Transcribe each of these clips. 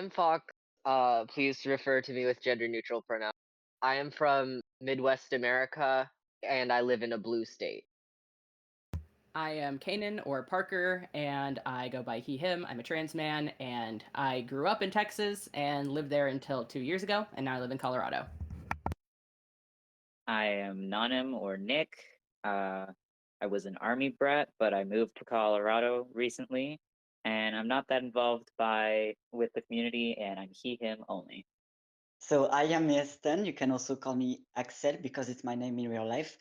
I'm Fox. Please refer to me with gender neutral pronouns. I am from Midwest America and I live in a blue state. I am Kanan or Parker, and I go by he, him. I'm a trans man, and I grew up in Texas and lived there until 2 years ago, and now I live in Colorado. I am Nanim or Nick. Uh, I was an army brat, but I moved to Colorado recently, and I'm not that involved with the community, and I'm he, him only. So I am Eston. You can also call me Axel because it's my name in real life.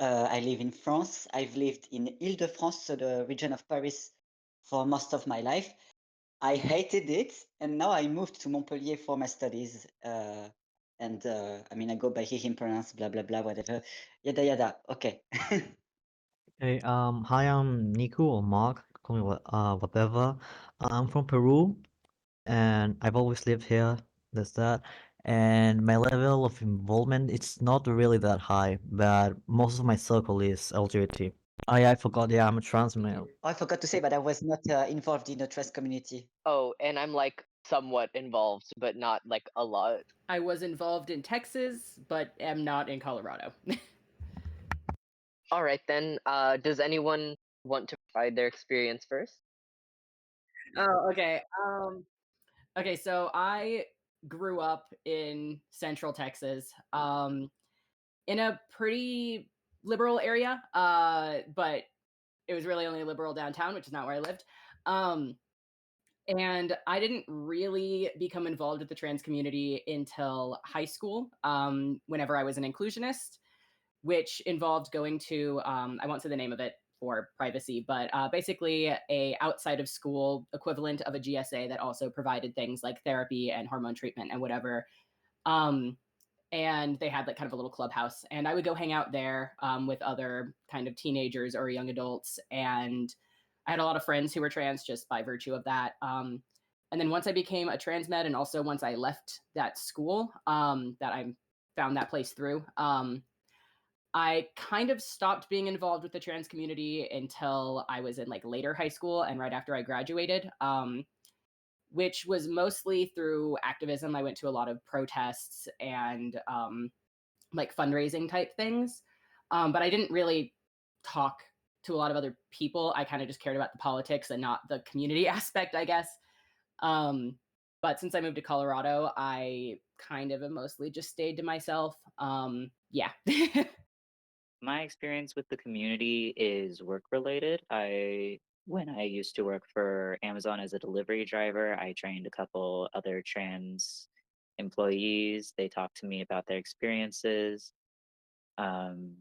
I live in France. I've lived in Île-de-France, so the region of Paris, for most of my life. I hated it, and now I moved to Montpellier for my studies. I mean, I go by he, him pronouns, blah blah blah, whatever, yada yada. Okay. Hey, hi, I'm Nico or Mark, call me whatever. I'm from Peru, and I've always lived here. That's that. And my level of involvement, it's not really that high, but most of my circle is LGBT. I forgot, yeah, I'm a trans male. I forgot to say, but I was not involved in the trans community. Oh, and I'm like somewhat involved, but not like a lot. I was involved in Texas, but am not in Colorado. All right then. Does anyone want to provide their experience first? Oh, okay. Okay, so I grew up in Central Texas, in a pretty liberal area, but it was really only liberal downtown, which is not where I lived. Um, and I didn't really become involved with the trans community until high school, whenever I was an inclusionist, which involved going to, I won't say the name of it for privacy, but basically a outside of school equivalent of a GSA that also provided things like therapy and hormone treatment and whatever. Um, and they had like kind of a little clubhouse, and I would go hang out there with other kind of teenagers or young adults, and I had a lot of friends who were trans just by virtue of that. And then once I became a trans med, and also once I left that school that I found that place through, I kind of stopped being involved with the trans community until I was in like later high school and right after I graduated, which was mostly through activism. I went to a lot of protests and like fundraising type things, but I didn't really talk to a lot of other people. I kind of just cared about the politics and not the community aspect, I guess. Um, but since I moved to Colorado, I kind of mostly just stayed to myself. Yeah. My experience with the community is work related. When I used to work for Amazon as a delivery driver, I trained a couple other trans employees. They talked to me about their experiences. Um,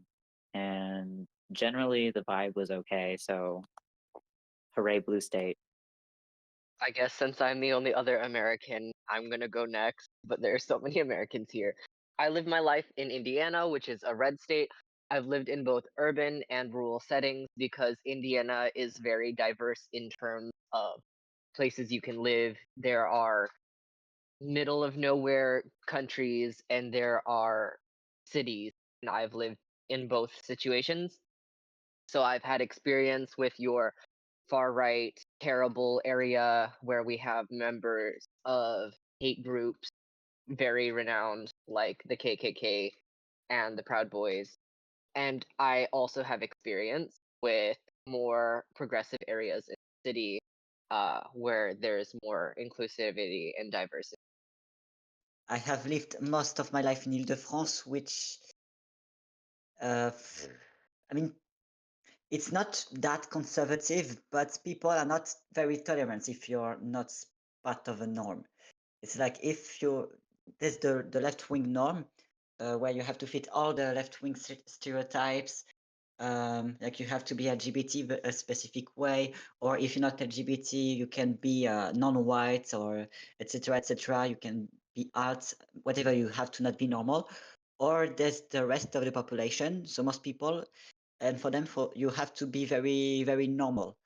and generally the vibe was okay. So hooray, blue state. I guess since I'm the only other American, I'm gonna go next, but there are so many Americans here. I live my life in Indiana, which is a red state. I've lived in both urban and rural settings because Indiana is very diverse in terms of places you can live. There are middle of nowhere countries and there are cities, and I've lived in both situations. So I've had experience with your far right, terrible area where we have members of hate groups very renowned, like the KKK and the Proud Boys. And I also have experience with more progressive areas in the city where there's more inclusivity and diversity. I have lived most of my life in Île-de-France, which, I mean, it's not that conservative, but people are not very tolerant if you're not part of a norm. It's like if you there's the left wing norm, where you have to fit all the left wing stereotypes. Like you have to be LGBT a specific way, or if you're not LGBT, you can be non-white or etc. etc. You can be art, whatever. You have to not be normal. Or there's the rest of the population. So most people, and for them, for you have to be very very normal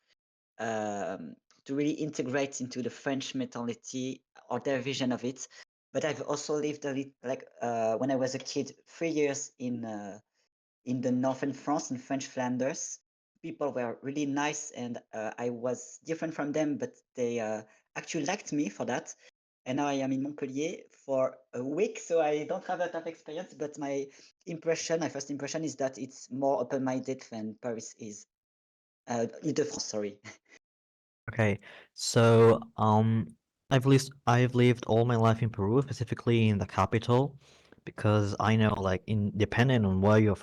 um, to really integrate into the French mentality or their vision of it. But I've also lived when I was a kid, 3 years in the northern France, in French Flanders. People were really nice, and I was different from them, but they actually liked me for that. and now I am in Montpellier for a week, so I don't have a lot of experience. But my first impression is that it's more open-minded than Paris is. Ile-de-France, sorry. Okay, so I've lived all my life in Peru, specifically in the capital, because I know like in depending on where you're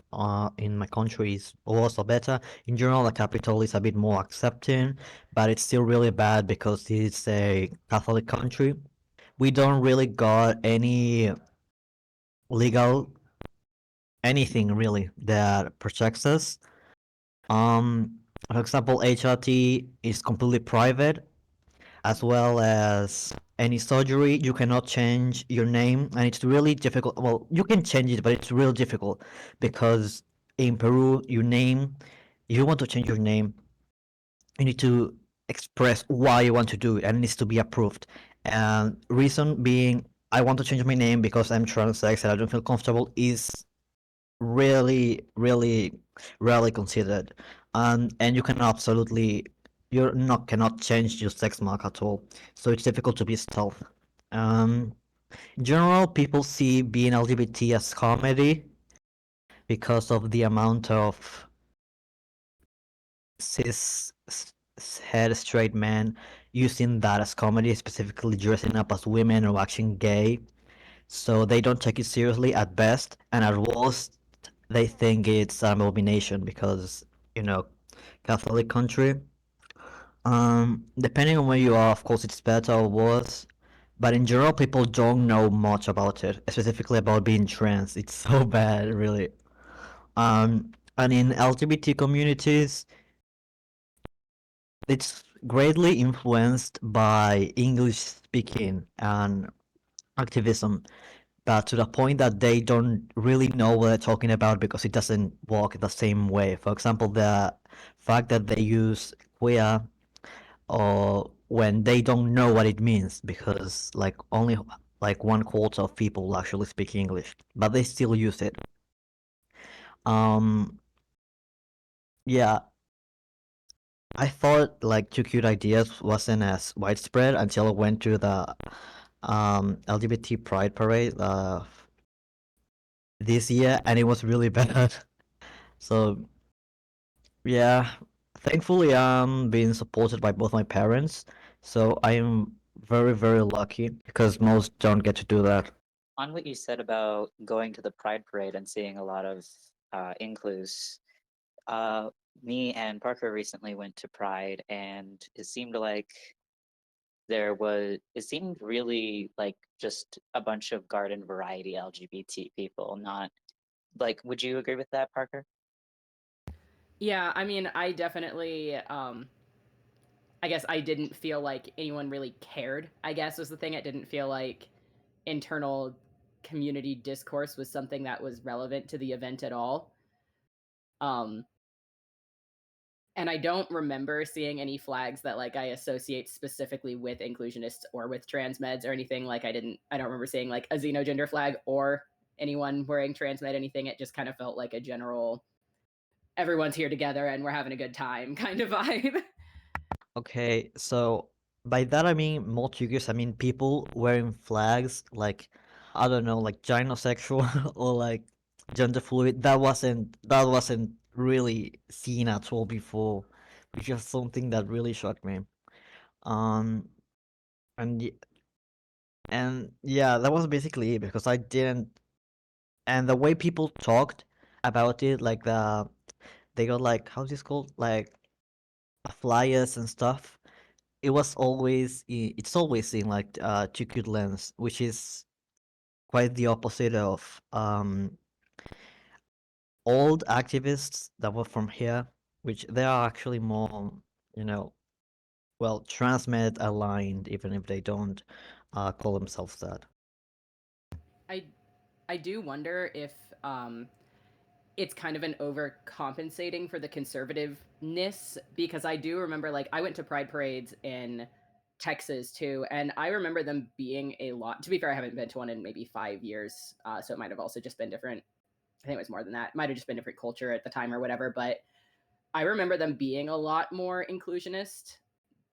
in my country is worse or better. In general, the capital is a bit more accepting, but it's still really bad because it's a Catholic country. We don't really got any legal anything really that protects us. For example, HRT is completely private, as well as any surgery. You cannot change your name, and it's really difficult. Well, you can change it, but it's real difficult because in Peru, your name, if you want to change your name, you need to express why you want to do it, and it needs to be approved. And reason being, I want to change my name because I'm transsex and I don't feel comfortable is really, really rarely considered. And you can absolutely you're not cannot change your sex mark at all. So it's difficult to be stealth. Um, in general, people see being LGBT as comedy because of the amount of cis head straight men using that as comedy, specifically dressing up as women or acting gay. So they don't take it seriously at best, and at worst, they think it's an abomination because, you know, Catholic country. Depending on where you are, of course, it's better or worse. But in general, people don't know much about it, specifically about being trans. It's so bad, really. And in LGBT communities, it's greatly influenced by English speaking and activism, but to the point that they don't really know what they're talking about because it doesn't work the same way. For example, the fact that they use queer or when they don't know what it means because like only like 1/4 of people actually speak English, but they still use it. Um, yeah, I thought like Too Cute Ideas wasn't as widespread until I went to the LGBT Pride Parade this year, and it was really bad. So yeah, thankfully I'm being supported by both my parents, so I am very, very lucky because most don't get to do that. On what you said about going to the Pride Parade and seeing a lot of inclus, uh, me and Parker recently went to Pride, and it seemed like it seemed really like just a bunch of garden variety LGBT people, not like, would you agree with that, Parker? Yeah, I mean, I definitely I guess I didn't feel like anyone really cared, I guess was the thing. It didn't feel like internal community discourse was something that was relevant to the event at all. Um and I don't remember seeing any flags that like I associate specifically with inclusionists or with trans meds or anything. Like I don't remember seeing like a xenogender flag or anyone wearing trans med anything. It just kind of felt like a general everyone's here together and we're having a good time kind of vibe. Okay, so by that I mean more curious. I mean people wearing flags like I don't know, like gynosexual or like gender fluid. That wasn't really seen at all before, which is something that really shocked me. Um, and y- and yeah, that was basically it because I didn't. And the way people talked about it, like they got like how's this called, like flyers and stuff. It's always in like Too Cute Lens, which is quite the opposite of old activists that were from here, which they are actually more, you know, well, Transmed aligned, even if they don't call themselves that. I I do wonder if um it's kind of an overcompensating for the conservativeness because I do remember like I went to pride parades in Texas too, and I remember them being a lot. To be fair, I haven't been to one in maybe 5 years, so it might have also just been different. I think it was more than that. It might have just been different culture at the time or whatever. But I remember them being a lot more inclusionist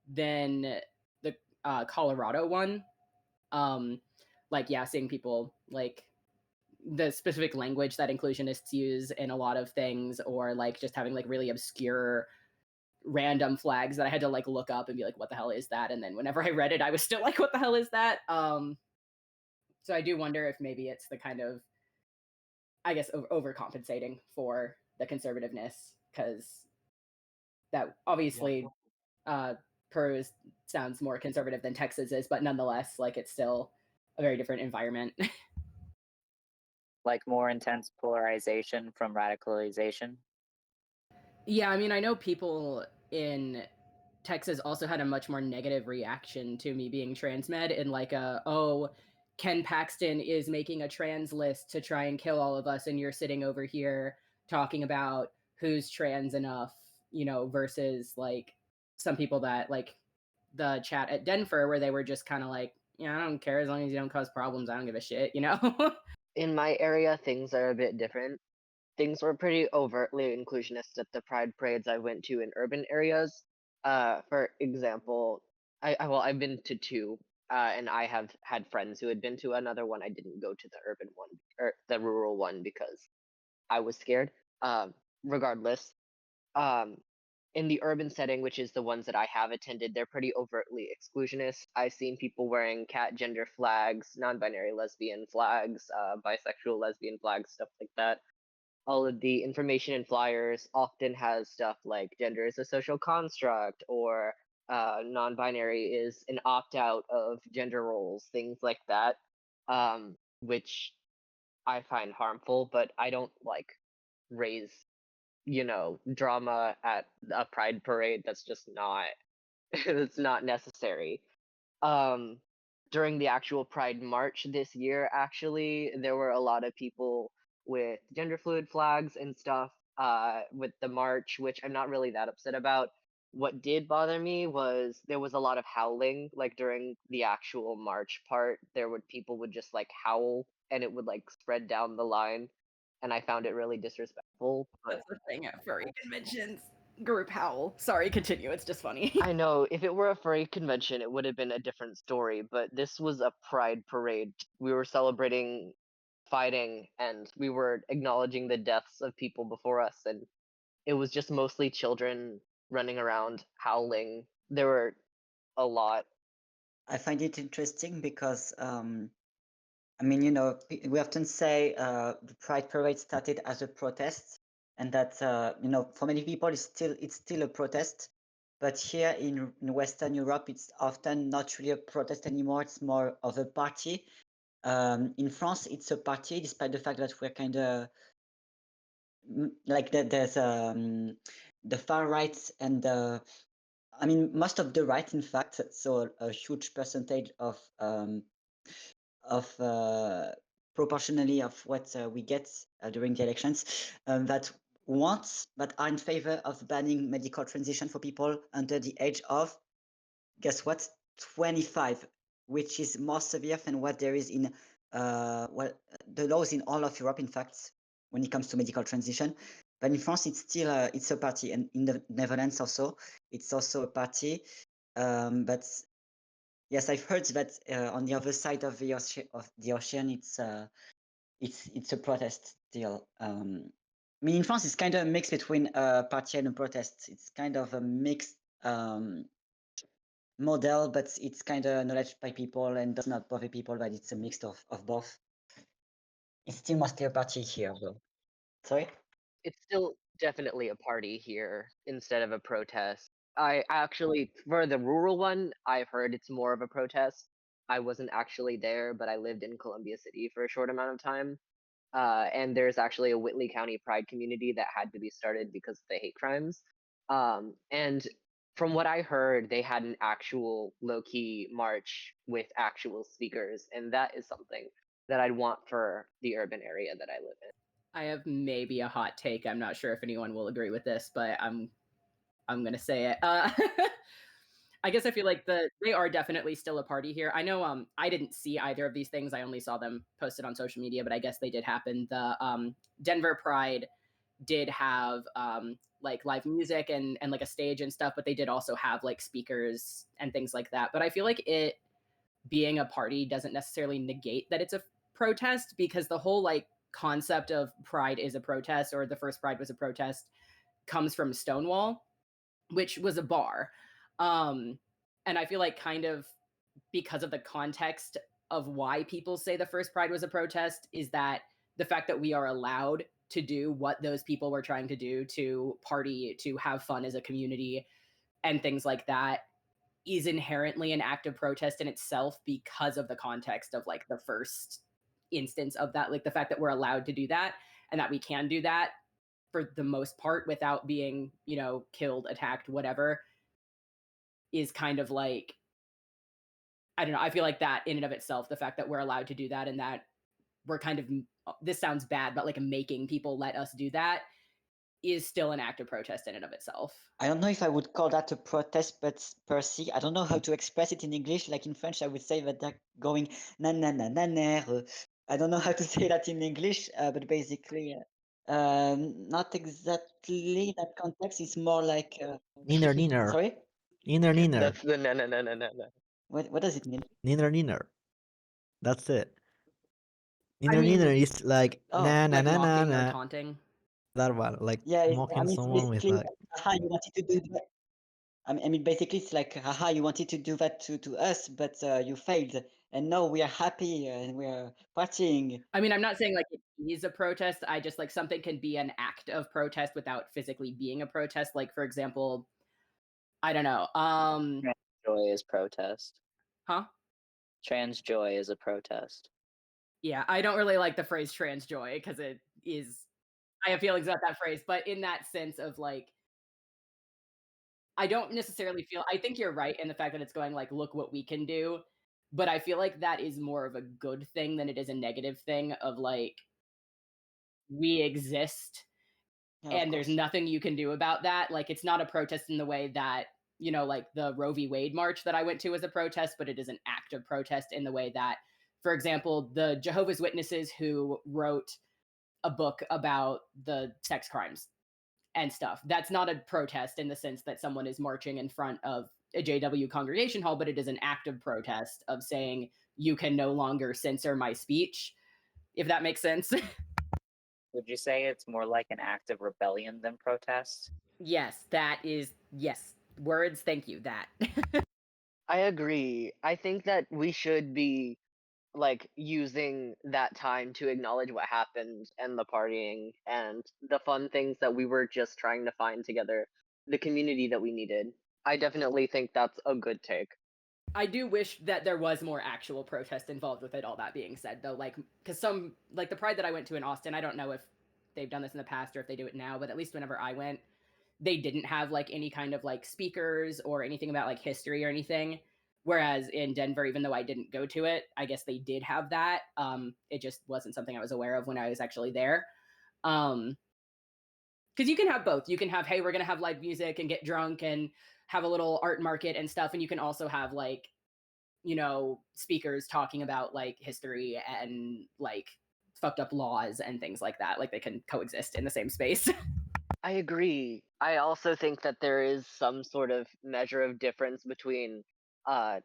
than the Colorado one. Like, yeah, seeing people like the specific language that inclusionists use in a lot of things, or like just having like really obscure random flags that I had to like look up and be like, what the hell is that? And then whenever I read it, I was still like, what the hell is that? So I do wonder if maybe it's the kind of, I guess, overcompensating for the conservativeness, because that obviously Peru sounds more conservative than Texas is, but nonetheless, like it's still a very different environment. Like more intense polarization from radicalization. Yeah, I mean, I know people in Texas also had a much more negative reaction to me being transmed, and like, oh, Ken Paxton is making a trans list to try and kill all of us, and you're sitting over here talking about who's trans enough, versus like some people that like the chat at Denver, where they were just kind of like, yeah, I don't care as long as you don't cause problems, I don't give a shit. In my area, things are a bit different. Things were pretty overtly inclusionist at the pride parades I went to in urban areas. For example, I've been to two, and I have had friends who had been to another one. I didn't go to the urban one or the rural one because I was scared. Regardless, um, in the urban setting, which is the ones that I have attended, they're pretty overtly exclusionist. I've seen people wearing cat gender flags, non-binary lesbian flags, bisexual lesbian flags, stuff like that. All of the information in flyers often has stuff like gender is a social construct, or non-binary is an opt-out of gender roles, things like that, which I find harmful, but I don't like raise, drama at a pride parade. That's just not it's not necessary. Um, During the actual Pride March this year, actually, there were a lot of people with gender fluid flags and stuff with the march, which I'm not really that upset about. What did bother me was there was a lot of howling, like during the actual march part. People would just like howl, and it would like spread down the line, and I found it really disrespectful. But That's the thing at furry conventions. Group howl. Sorry, continue. It's just funny. I know if it were a furry convention, it would have been a different story, but this was a pride parade. We were celebrating fighting, and we were acknowledging the deaths of people before us, and it was just mostly children running around howling. There were a lot. I find it interesting because I mean, we often say the Pride Parade started as a protest, and that for many people it's still a protest. But here in Western Europe, it's often not really a protest anymore. It's more of a party. In France, it's a party, despite the fact that we're kind of like that. There's the far right and I mean most of the right, in fact. So a huge percentage of proportionally of what we get during the elections that want but are in favor of banning medical transition for people under the age of, guess what, 25, which is more severe than what there is in the laws in all of Europe, in fact, when it comes to medical transition. But in France, it's still it's a party, and in the Netherlands also, it's also a party. But yes, I've heard that on the other side of the ocean, it's a protest still. I mean, in France, it's kind of a mix between a party and a protest. It's kind of a mixed model, but it's kind of acknowledged by people and does not bother people that it's a mix of both. It's still mostly a party here, though. Sorry? It's still definitely a party here instead of a protest. I actually, for the rural one, I've heard it's more of a protest. I wasn't actually there, but I lived in Columbia City for a short amount of time. And there's actually a Whitley County Pride community that had to be started because of the hate crimes. And from what I heard, they had an actual low-key march with actual speakers, and that is something that I'd want for the urban area that I live in. I have maybe a hot take. I'm not sure if anyone will agree with this, but I'm gonna say it. I guess I feel like they are definitely still a party here. I know I didn't see either of these things. I only saw them posted on social media, but I guess they did happen. The Denver Pride did have like live music and like a stage and stuff, but they did also have like speakers and things like that. But I feel like it being a party doesn't necessarily negate that it's a protest, because the whole like concept of pride is a protest, or the first pride was a protest, comes from Stonewall, which was a bar. And I feel like kind of because of the context of why people say the first pride was a protest is that the fact that we are allowed to do what those people were trying to do, to party, to have fun as a community and things like that, is inherently an act of protest in itself, because of the context of like the first instance of that, like the fact that we're allowed to do that and that we can do that for the most part without being, you know, killed, attacked, whatever, is kind of like, I don't know, I feel like that in and of itself, the fact that we're allowed to do that and that we're kind of, this sounds bad, but like making people let us do that is still an act of protest in and of itself. I don't know if I would call that a protest, but per se, I don't know how to express it in English. Like in French, I would say that they're going na na na na na. I don't know how to say that in English, but basically, not exactly that context. It's more like Neener, neener. sorry, Neener, neener. That's the no. what does it mean? Neener, neener. That's it. I Neener, mean, neener is like Oh, na na like na na mocking or na. taunting. That one, like yeah, I mocking mean, it's someone with basically like. haha, you wanted to do that. I mean, basically, it's like haha, you wanted to do that to us, but you failed, and now we are happy and we are partying. I mean, I'm not saying like it is a protest. I just like something can be an act of protest without physically being a protest. Like, for example, I don't know. Trans joy is protest. Huh? Trans joy is a protest. Yeah, I don't really like the phrase trans joy because it is, I have feelings about that phrase, but in that sense of like, I don't necessarily feel, I think you're right in the fact that it's going like, look what we can do. But I feel like that is more of a good thing than it is a negative thing of like, we exist Yeah, of and there's course. nothing you can do about that. Like, it's not a protest in the way that, you know, like the Roe v. Wade march that I went to was a protest, but it is an act of protest in the way that, for example, the Jehovah's Witnesses who wrote a book about the sex crimes and stuff, that's not a protest in the sense that someone is marching in front of a JW congregation hall, but it is an act of protest of saying, you can no longer censor my speech, if that makes sense. Would you say it's more like an act of rebellion than protest? Yes, that is, yes. Words, thank you, that. I agree. I think that we should be like using that time to acknowledge what happened and the partying and the fun things that we were just trying to find together, the community that we needed. I definitely think that's a good take. I do wish that there was more actual protest involved with it, all that being said, though, like, because some, like the Pride that I went to in Austin, I don't know if they've done this in the past or if they do it now, but at least whenever I went, they didn't have like any kind of like speakers or anything about like history or anything. Whereas in Denver, even though I didn't go to it, I guess they did have that. It just wasn't something I was aware of when I was actually there. Because you can have both. You can have, hey, we're gonna have live music and get drunk and have a little art market and stuff, and you can also have like, you know, speakers talking about like history and like fucked up laws and things like that. Like they can coexist in the same space. I agree. I also think that there is some sort of measure of difference between uh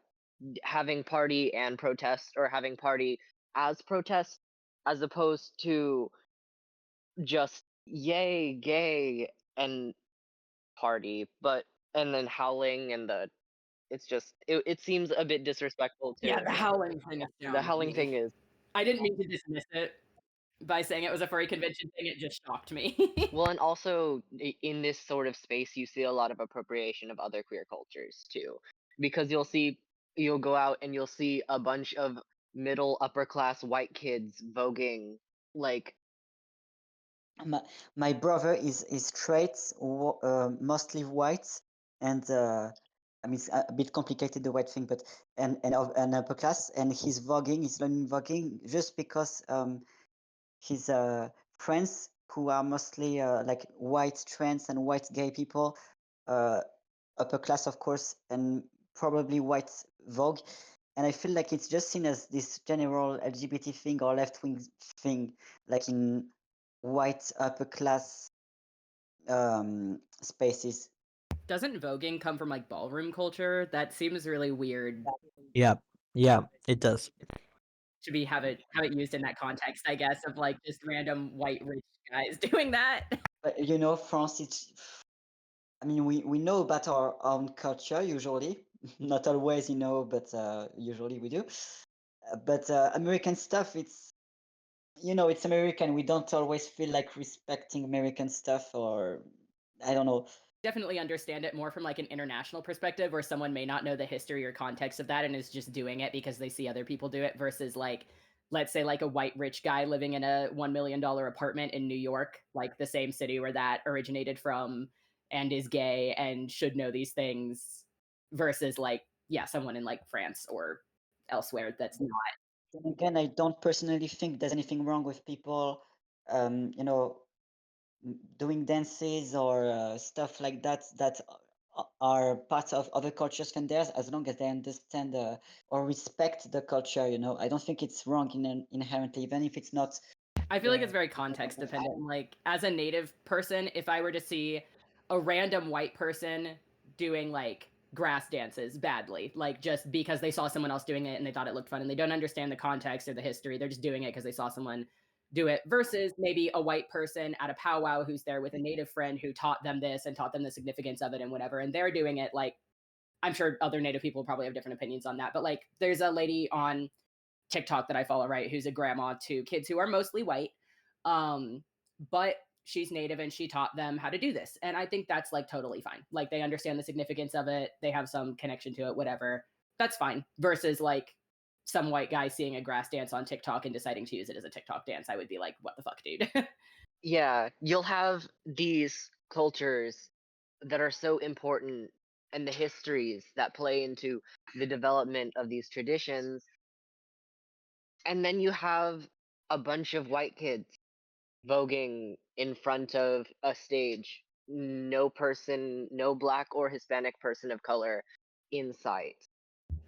having party and protest, or having party as protest, as opposed to just yay gay and party, but and then howling and the it's just it seems a bit disrespectful Yeah, to the howling thing the astounded howling me. thing is I didn't mean to dismiss it by saying it was a furry convention thing. It just shocked me. well, and also in this sort of space you see a lot of appropriation of other queer cultures too, because you'll go out and you'll see a bunch of middle upper class white kids voguing like My brother is straight, mostly white, and I mean it's a bit complicated the white thing, but and of an upper class, and he's voguing, he's learning voguing just because his friends who are mostly like white trans and white gay people, uh, upper class of course, and probably white vogue, and I feel like it's just seen as this general LGBT thing or left wing thing, like in white upper class spaces. Doesn't voguing come from like ballroom culture? That seems really weird. Yeah, Yeah, it does. Should be have it used in that context, I guess, of like just random white rich guys doing that. But France, I mean, we know about our own culture usually, not always, but usually we do. But American stuff, it's American. We don't always feel like respecting American stuff, or I don't know. Definitely understand it more from like an international perspective where someone may not know the history or context of that and is just doing it because they see other people do it versus like let's say like a white rich guy living in a $1 million apartment in New York, like the same city where that originated from and is gay and should know these things versus like yeah, someone in like France or elsewhere that's not. Then again, I don't personally think there's anything wrong with people, um, you know, doing dances or stuff like that are part of other cultures than theirs, as long as they understand or respect the culture. I don't think it's wrong inherently, even if it's not. I feel like it's very context dependent. Like as a native person, if I were to see a random white person doing like grass dances badly, like just because they saw someone else doing it and they thought it looked fun and they don't understand the context or the history, they're just doing it because they saw someone do it versus maybe a white person at a powwow who's there with a native friend who taught them this and taught them the significance of it and whatever, and they're doing it like I'm sure other native people probably have different opinions on that, but like there's a lady on TikTok that I follow, right, who's a grandma to kids who are mostly white. But she's native and she taught them how to do this. And I think that's like totally fine. Like they understand the significance of it, they have some connection to it, whatever. That's fine. Versus like some white guy seeing a grass dance on TikTok and deciding to use it as a TikTok dance. I would be like, what the fuck, dude? Yeah, you'll have these cultures that are so important and the histories that play into the development of these traditions. And then you have a bunch of white kids voguing in front of a stage. No person, no black or Hispanic person of color in sight.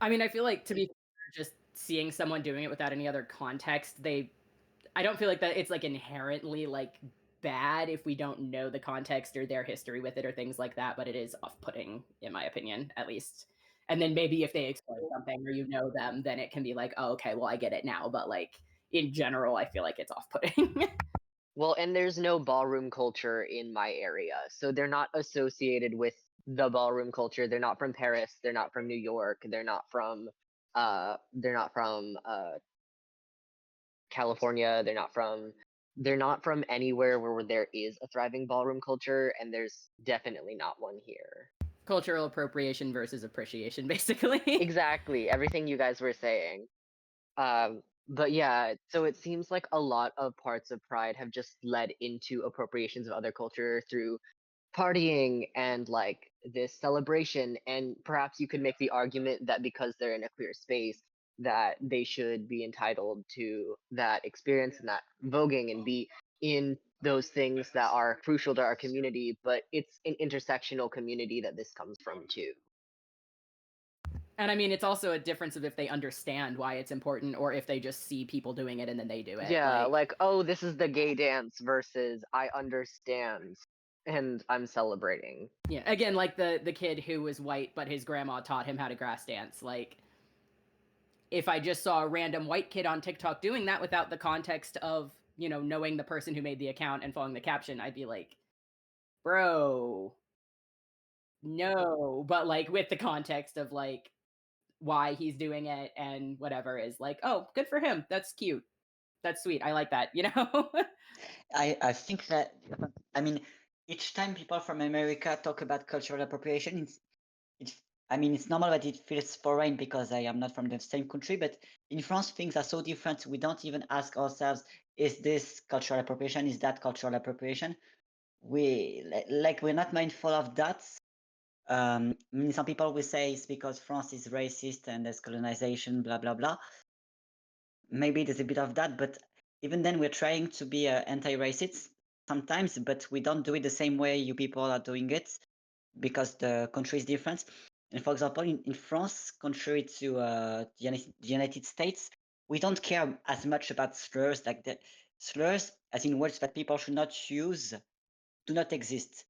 I mean, I feel like to be fair, just seeing someone doing it without any other context, I don't feel like that it's like inherently like bad if we don't know the context or their history with it or things like that, but it is off-putting in my opinion, at least. And then maybe if they explain something or you know them, then it can be like, oh, okay, well I get it now. But like in general, I feel like it's off-putting. Well, and there's no ballroom culture in my area, so they're not associated with the ballroom culture. They're not from Paris. They're not from New York. They're not from California. They're not from anywhere where there is a thriving ballroom culture, and there's definitely not one here. Cultural appropriation versus appreciation, basically. Exactly, everything you guys were saying. But yeah, so it seems like a lot of parts of Pride have just led into appropriations of other culture through partying and like this celebration. And perhaps you could make the argument that because they're in a queer space, that they should be entitled to that experience and that voguing and be in those things that are crucial to our community. But it's an intersectional community that this comes from too. And I mean, it's also a difference of if they understand why it's important or if they just see people doing it and then they do it. Yeah, like, oh, this is the gay dance versus I understand and I'm celebrating. Yeah, again, like the kid who was white, but his grandma taught him how to grass dance. Like, if I just saw a random white kid on TikTok doing that without the context of, knowing the person who made the account and following the caption, I'd be like, bro, no. But like with the context of like why he's doing it and whatever is like, oh, good for him. That's cute. That's sweet. I like that, I think that, I mean, each time people from America talk about cultural appropriation, it's normal that it feels foreign because I am not from the same country. But in France, things are so different. We don't even ask ourselves, is this cultural appropriation? Is that cultural appropriation? We're not mindful of that. I mean, some people will say it's because France is racist and there's colonization, blah blah blah. Maybe there's a bit of that, but even then, we're trying to be anti-racist sometimes, but we don't do it the same way you people are doing it because the country is different. And for example, in France, contrary to the United States, we don't care as much about slurs like that. Slurs, as in words that people should not use, do not exist.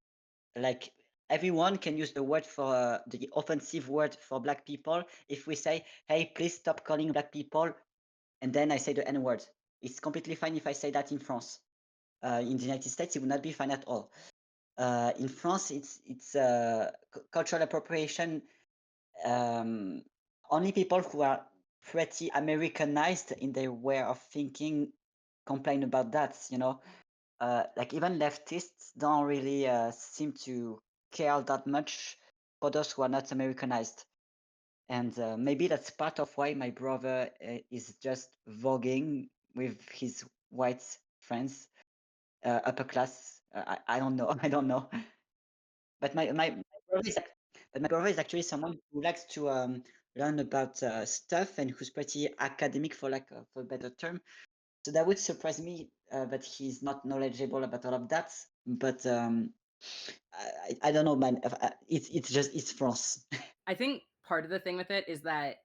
Like everyone can use the word for the offensive word for black people. If we say, "Hey, please stop calling black people," and then I say the N word, it's completely fine if I say that in France. In the United States, it would not be fine at all. In France, it's cultural appropriation. Um, Only people who are pretty Americanized in their way of thinking complain about that. Like even leftists don't really seem to care that much for those who are not Americanized. And maybe that's part of why my brother is just voguing with his white friends, upper class. I don't know. I don't know. But my brother is but my brother is actually someone who likes to learn about stuff and who's pretty academic, for lack of a better term. So that would surprise me that he's not knowledgeable about all of that. But I don't know, man. It's France. I think part of the thing with it is that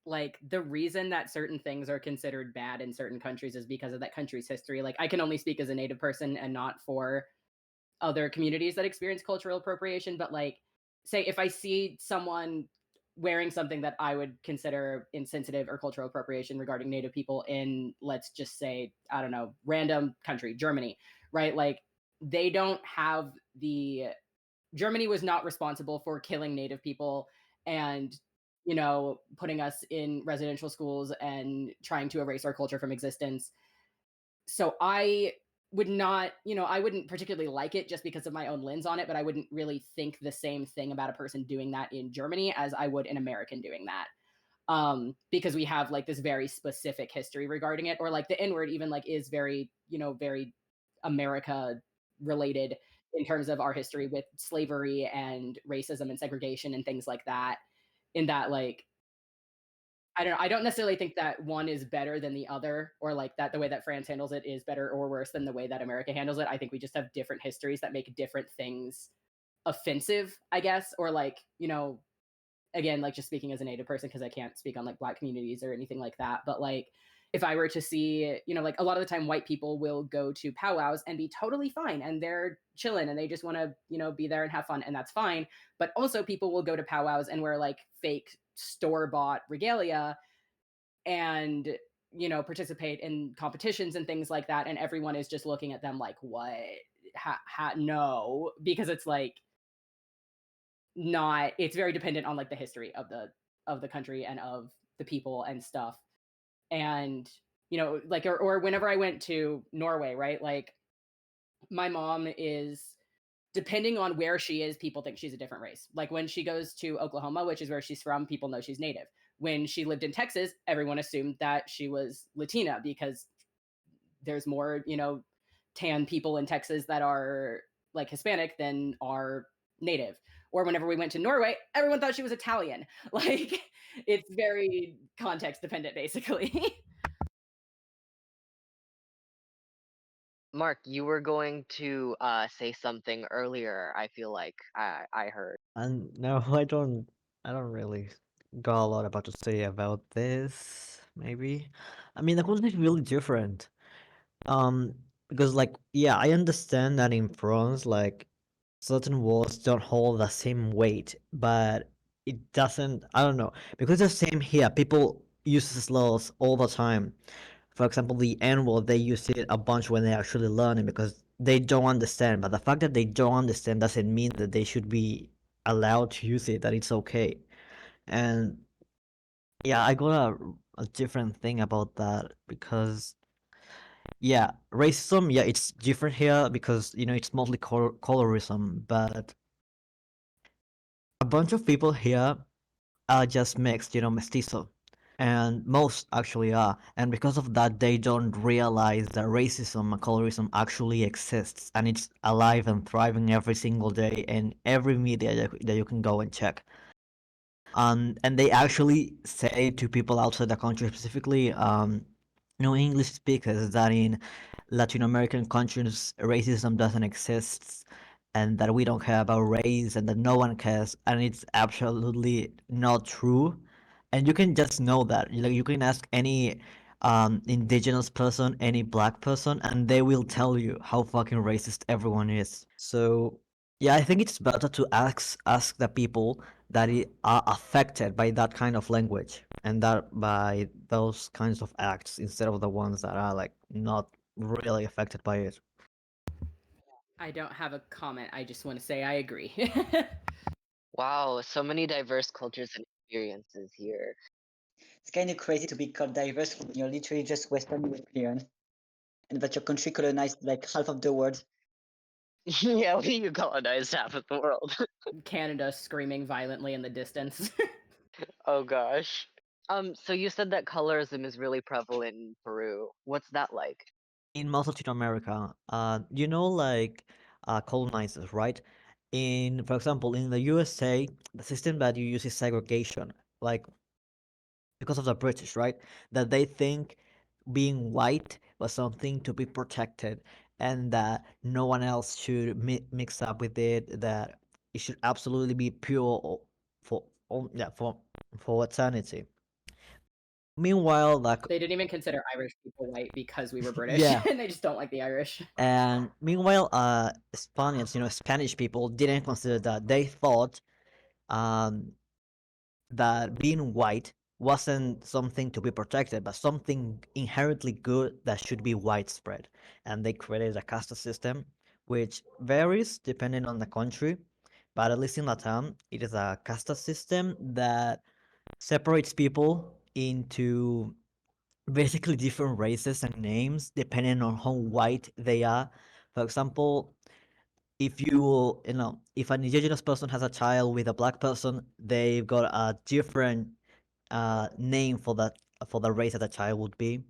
like the reason that certain things are considered bad in certain countries is because of that country's history. Like I can only speak as a native person and not for other communities that experience cultural appropriation, but like say if I see someone wearing something that I would consider insensitive or cultural appropriation regarding native people in, let's just say, I don't know, random country, Germany, right? Like they don't have the Germany was not responsible for killing native people and putting us in residential schools and trying to erase our culture from existence. So I would not, I wouldn't particularly like it just because of my own lens on it, but I wouldn't really think the same thing about a person doing that in Germany as I would an American doing that. Because we have like this very specific history regarding it, or like the N word even like is very, very America related in terms of our history with slavery and racism and segregation and things like that. In that, like, I don't necessarily think that one is better than the other, or like that the way that France handles it is better or worse than the way that America handles it. I think we just have different histories that make different things offensive, I guess, or like, again, like just speaking as a native person, because I can't speak on like black communities or anything like that. But like if I were to see, like a lot of the time white people will go to powwows and be totally fine and they're chilling and they just want to, be there and have fun, and that's fine. But also people will go to powwows and wear like fake store-bought regalia and participate in competitions and things like that, and everyone is just looking at them like, what? No, because it's like not, it's very dependent on like the history of the country and of the people and stuff. And like or whenever I went to Norway, right, like my mom is, depending on where she is, people think she's a different race. Like when she goes to Oklahoma, which is where she's from, people know she's native. When she lived in Texas, everyone assumed that she was Latina because there's more, tan people in Texas that are like Hispanic than are native. Or whenever we went to Norway, everyone thought she was Italian. Like it's very context dependent, basically. Mark, you were going to say something earlier. I feel like I heard. And no, I don't really got a lot about to say about this, maybe. I mean, the context is really different. Um, because like, yeah, I understand that in France, like certain words don't hold the same weight, but it doesn't, I don't know. Because the same here, people use slurs all the time. For example, the N word, they use it a bunch when they actually learn it because they don't understand. But the fact that they don't understand doesn't mean that they should be allowed to use it, that it's okay. And yeah, I got a different thing about that because yeah, racism, yeah, it's different here because it's mostly colorism, but a bunch of people here are just mixed, mestizo. And most actually are. And because of that, they don't realize that racism and colorism actually exists and it's alive and thriving every single day in every media that you can go and check. And they actually say to people outside the country, specifically, English speakers, that in Latin American countries, racism doesn't exist, and that we don't care about race, and that no one cares, and it's absolutely not true. And you can just know that. Like you can ask any indigenous person, any black person, and they will tell you how fucking racist everyone is. So Yeah, I think it's better to ask the people that are affected by that kind of language and that by those kinds of acts instead of the ones that are like not really affected by it. I don't have a comment. I just want to say I agree. Wow, so many diverse cultures and experiences here. It's kind of crazy to be called diverse when you're literally just Western European and that your country colonized like half of the world. Yeah, you colonized half of the world. Canada screaming violently in the distance. Oh gosh. So you said that colorism is really prevalent in Peru. What's that like? In most of Latin America, like colonizers, right? For example, in the USA, the system that you use is segregation, like because of the British, right? That they think being white was something to be protected and that no one else should mix up with it, that it should absolutely be pure for, yeah, for eternity. Meanwhile, like, They didn't even consider Irish people white because we were British, yeah, and they just don't like the Irish. and meanwhile, Spaniards, Spanish people didn't consider that. They thought um, that being white wasn't something to be protected, but something inherently good that should be widespread. And they created a caste system, which varies depending on the country. But at least in Latam, it is a caste system that separates people into basically different races and names depending on how white they are. For example, if an indigenous person has a child with a black person, they've got a different name for the race that the child would be.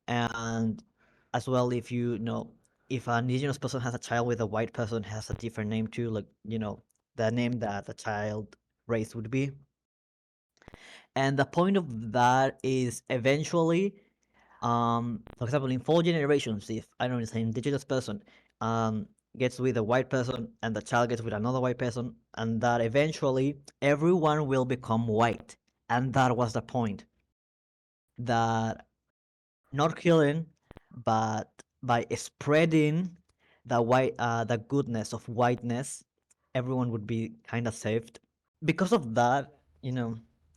And as well, if an indigenous person has a child with a white person, has a different name too, like the name that the child race would be. And the point of that is eventually, for example, in 4 generations, if I don't know, an indigenous person um, gets with a white person and the child gets with another white person, and that eventually everyone will become white. And that was the point. That not killing, but by spreading the goodness of whiteness, everyone would be kind of saved. Because of that,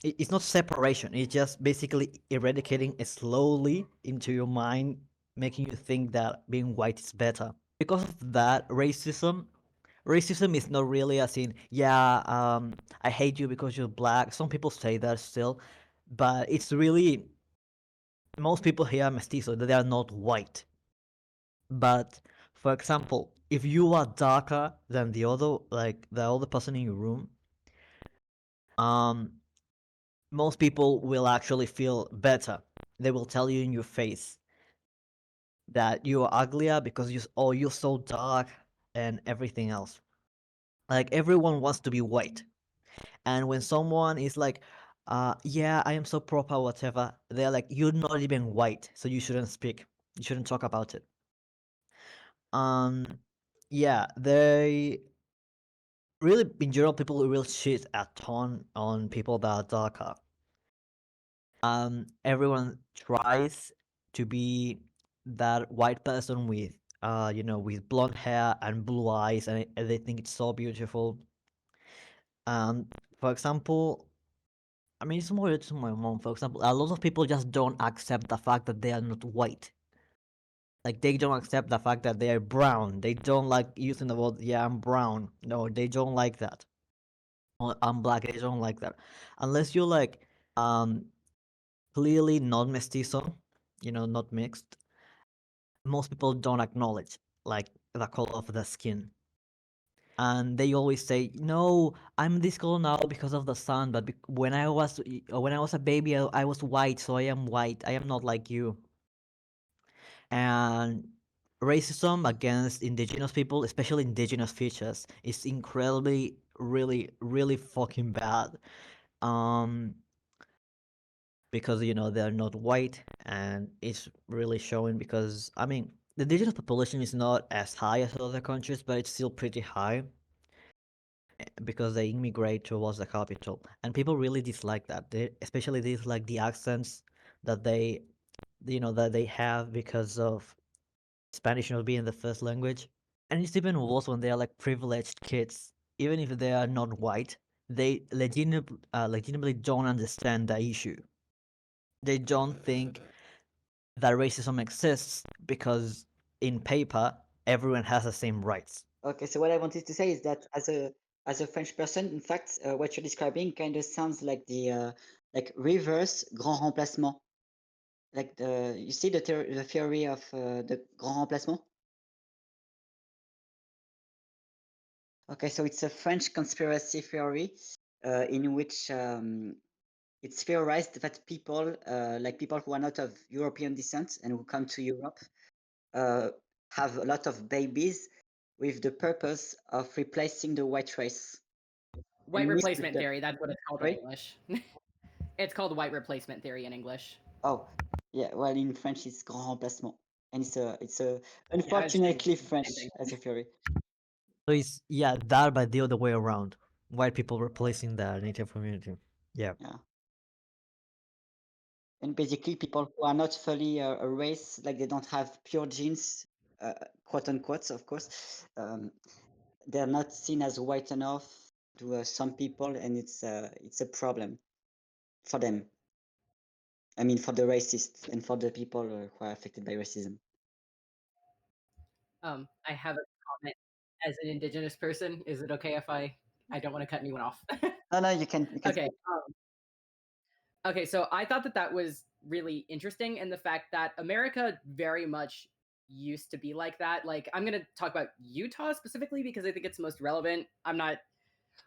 it's not separation. It's just basically eradicating it slowly into your mind, making you think that being white is better. Because of that, racism is not really as in, yeah, I hate you because you're black. Some people say that still, but it's really most people here are mestizo, they are not white. But for example, if you are darker than the other person in your room, um, most people will actually feel better. They will tell you in your face that you are uglier because you're so dark and everything else. Like everyone wants to be white, and when someone is like, yeah, I am so proper, whatever, they're like, you're not even white, so you shouldn't speak. You shouldn't talk about it. Um, yeah, they really, in general, people will shit a ton on people that are darker. Everyone tries to be that white person with blonde hair and blue eyes, and they think it's so beautiful. For example, I mean, it's more to my mom. For example, a lot of people just don't accept the fact that they are not white. Like they don't accept the fact that they are brown. They don't like using the word, yeah, I'm brown. No, they don't like that. Or I'm black. They don't like that, unless you're like um clearly not mestizo, not mixed. Most people don't acknowledge like the color of the skin, and they always say, no, I'm this color now because of the sun, but when I was a baby, I was white, so I am white. I am not like you. And racism against indigenous people, especially indigenous features, is incredibly, really, really fucking bad. um because they're not white, and it's really showing because I mean the indigenous population is not as high as other countries, but it's still pretty high because they immigrate towards the capital, and people really dislike that. They especially dislike the accents that they have because of Spanish not being the first language. And it's even worse when they are like privileged kids, even if they are not white. They legitimately don't understand the issue. They don't think that racism exists because in paper everyone has the same rights. Okay, so what I wanted to say is that as a French person, in fact, what you're describing kind of sounds like the like reverse grand remplacement. Like you see the theory of the grand remplacement. Okay, so it's a French conspiracy theory in which it's theorized that people, like people who are not of European descent and who come to Europe, uh, have a lot of babies with the purpose of replacing the white race. White replacement theory, that's what it's called in Sorry? English. It's called white replacement theory in English. Oh, yeah. Well, in French, it's grand remplacement, and it's it's unfortunately same French thing. as a theory. So it's that, but the other way around. White people replacing the native community. Yeah. Yeah. And basically, people who are not fully a race, like they don't have pure genes, quote unquote, of course, they're not seen as white enough to some people, and it's a problem for them. I mean, for the racists and for the people who are affected by racism. I have a comment as an Indigenous person. Is it okay if I don't want to cut anyone off? No, you can. Okay. Okay, so I thought that was really interesting, and the fact that America very much used to be like that. Like, I'm going to talk about Utah specifically because I think it's most relevant.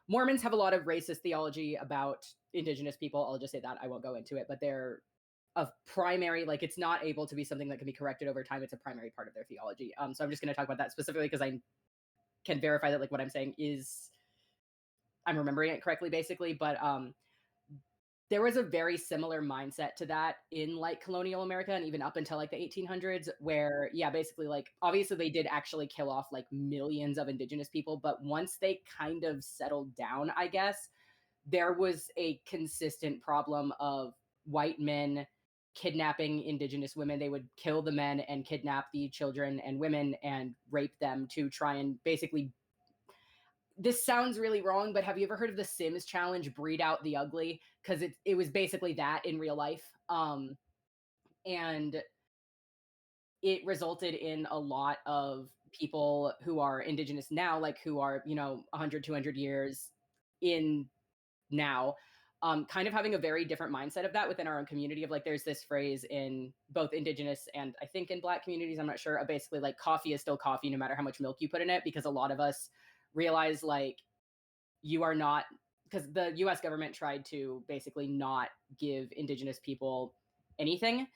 Mormons have a lot of racist theology about Indigenous people. I'll just say that. I won't go into it, but they're a primary, like, it's not able to be something that can be corrected over time. It's a primary part of their theology. So I'm just going to talk about that specifically because I can verify that, like, what I'm saying is I'm remembering it correctly, basically. But there was a very similar mindset to that in like colonial America and even up until like the 1800s, where, yeah, basically, like, obviously they did actually kill off like millions of indigenous people, but once they kind of settled down, I guess, there was a consistent problem of white men kidnapping indigenous women. They would kill the men and kidnap the children and women and rape them to try and basically, this sounds really wrong, but have you ever heard of the Sims challenge, breed out the ugly? Because it was basically that in real life. And it resulted in a lot of people who are indigenous now, like who are, 100, 200 years in now, kind of having a very different mindset of that within our own community. Of like, there's this phrase in both indigenous and I think in Black communities, I'm not sure, basically like coffee is still coffee no matter how much milk you put in it, because a lot of us realize like you are not, because the US government tried to basically not give indigenous people anything,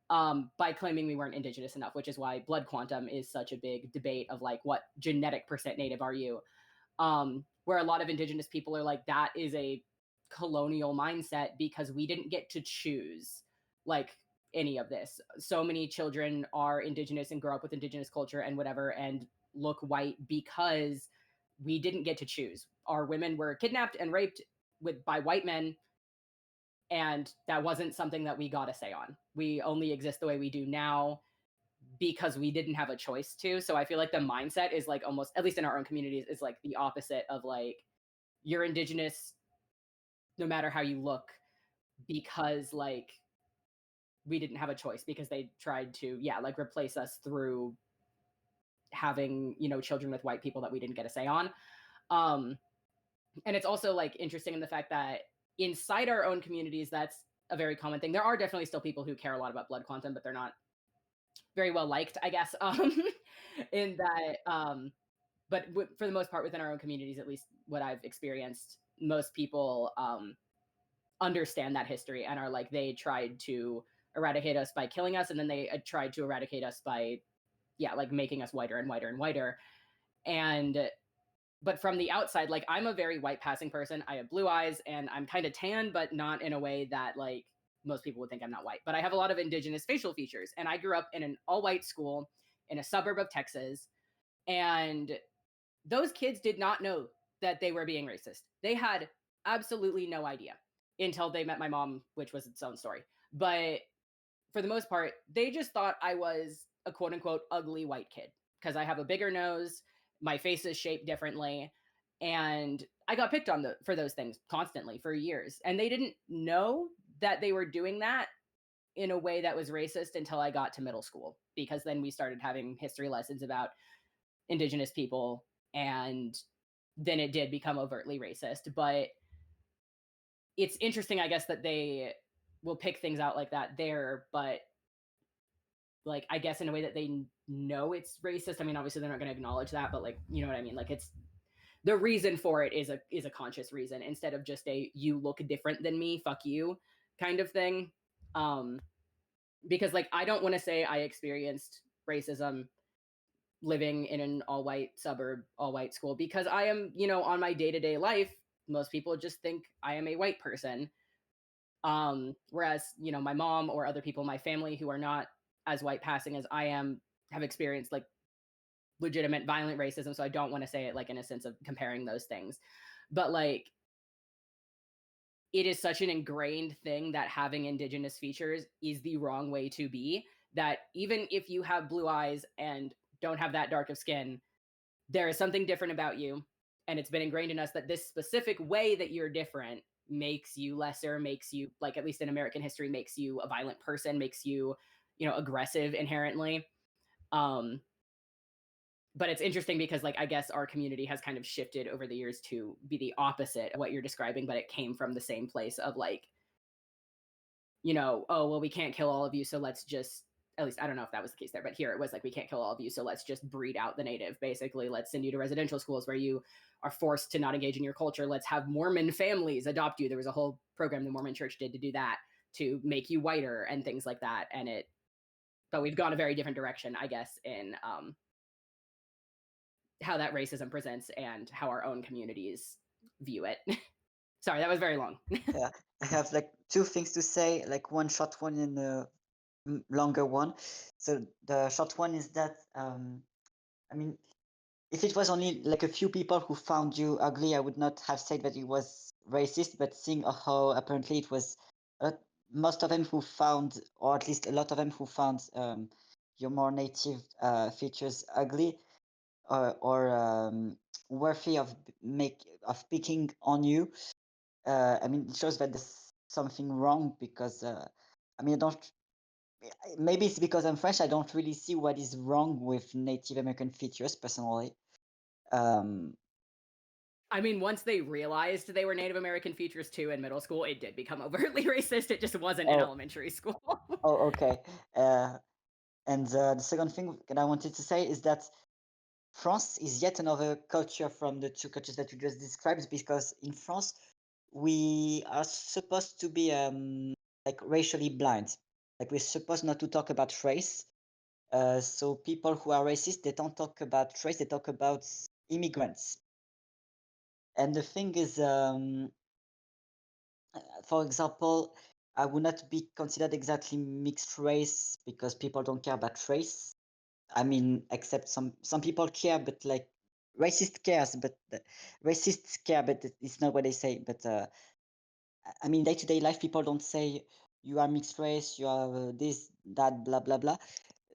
by claiming we weren't indigenous enough, which is why blood quantum is such a big debate of like, what genetic percent native are you? Where a lot of indigenous people are like, that is a colonial mindset because we didn't get to choose like any of this. So many children are indigenous and grow up with indigenous culture and whatever and look white because we didn't get to choose. Our women were kidnapped and raped by white men, and that wasn't something that we got a say on. We only exist the way we do now because we didn't have a choice to. So I feel like the mindset is like almost, at least in our own communities, is like the opposite of like, you're indigenous no matter how you look, because like we didn't have a choice, because they tried to, yeah, like replace us through having, children with white people that we didn't get a say on. And it's also like interesting in the fact that inside our own communities, that's a very common thing. There are definitely still people who care a lot about blood quantum, but they're not very well liked, I guess. In that, but for the most part, within our own communities, at least what I've experienced, most people understand that history and are like, they tried to eradicate us by killing us, and then they tried to eradicate us by, yeah, like making us whiter and whiter and whiter. And but from the outside, like, I'm a very white passing person. I have blue eyes and I'm kind of tan, but not in a way that like most people would think I'm not white. But I have a lot of indigenous facial features, and I grew up in an all white school in a suburb of Texas, and those kids did not know that they were being racist. They had absolutely no idea until they met my mom, which was its own story. But for the most part, they just thought I was a quote unquote ugly white kid because I have a bigger nose my face is shaped differently, and I got picked on for those things constantly for years, and they didn't know that they were doing that in a way that was racist until I got to middle school, because then we started having history lessons about Indigenous people, and then it did become overtly racist. But it's interesting, I guess, that they will pick things out like that there, but like, I guess in a way that they know it's racist. I mean, obviously they're not going to acknowledge that, but like, you know what I mean? Like, it's the reason for it is a conscious reason, instead of just a you look different than me, fuck you kind of thing. Because like, I don't want to say I experienced racism living in an all white suburb, all white school, because I am, you know, on my day-to-day life, most people just think I am a white person. Whereas, you know, my mom or other people in my family who are not as white passing as I am have experienced like legitimate violent racism. So I don't want to say it like in a sense of comparing those things. But like, it is such an ingrained thing that having Indigenous features is the wrong way to be, that even if you have blue eyes and don't have that dark of skin, there is something different about you. And it's been ingrained in us that this specific way that you're different makes you lesser, makes you, like, at least in American history, makes you a violent person, makes you, you know, aggressive inherently. But it's interesting because, like, I guess our community has kind of shifted over the years to be the opposite of what you're describing, but it came from the same place of like, you know, oh, well, we can't kill all of you, so let's just, at least I don't know if that was the case there, but here it was like, we can't kill all of you, so let's just breed out the native. Basically, let's send you to residential schools where you are forced to not engage in your culture. Let's have Mormon families adopt you. There was a whole program the Mormon church did to do that, to make you whiter and things like that. And it, but we've gone a very different direction, I guess, in how that racism presents and how our own communities view it. Sorry, that was very long. Yeah, I have like two things to say, like one short one and a longer one. So the short one is that I mean, if it was only like a few people who found you ugly, I would not have said that it was racist. But seeing how apparently it was uh, most of them who found, or at least a lot of them who found your more native features ugly, or worthy of picking on you. I mean, it shows that there's something wrong, because I mean, I don't. Maybe it's because I'm French. I don't really see what is wrong with Native American features personally. Um, I mean, once they realized they were Native American features too in middle school, it did become overtly racist. It just wasn't in oh, elementary school. okay. And the second thing that I wanted to say is that France is yet another culture from the two cultures that you just described, because in France we are supposed to be like racially blind. Like, we're supposed not to talk about race. So people who are racist, they don't talk about race, they talk about immigrants. And the thing is, for example, I would not be considered exactly mixed race, because people don't care about race. I mean, except some people care, but like racist cares, but racists care, but it's not what they say. But I mean, day-to-day life, people don't say you are mixed race, you are this, that, blah, blah, blah.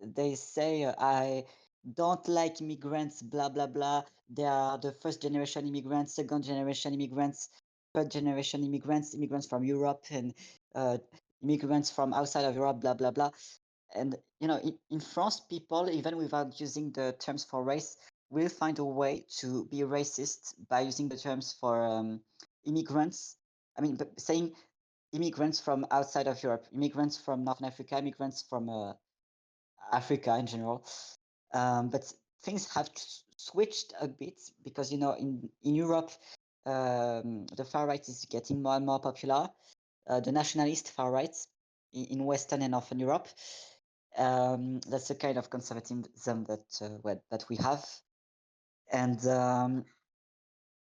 They say, I don't like immigrants, blah, blah, blah. They are the first generation immigrants, second generation immigrants, third generation immigrants, immigrants from Europe, and uh, immigrants from outside of Europe, blah, blah, blah. And, you know, in France, people, even without using the terms for race, will find a way to be racist by using the terms for immigrants. I mean, but saying immigrants from outside of Europe, immigrants from Northern Africa, immigrants from Africa in general. But things have switched a bit, because, you know, in Europe, the far right is getting more and more popular. The nationalist far right in Western and Northern Europe. That's a kind of conservatism that we have. And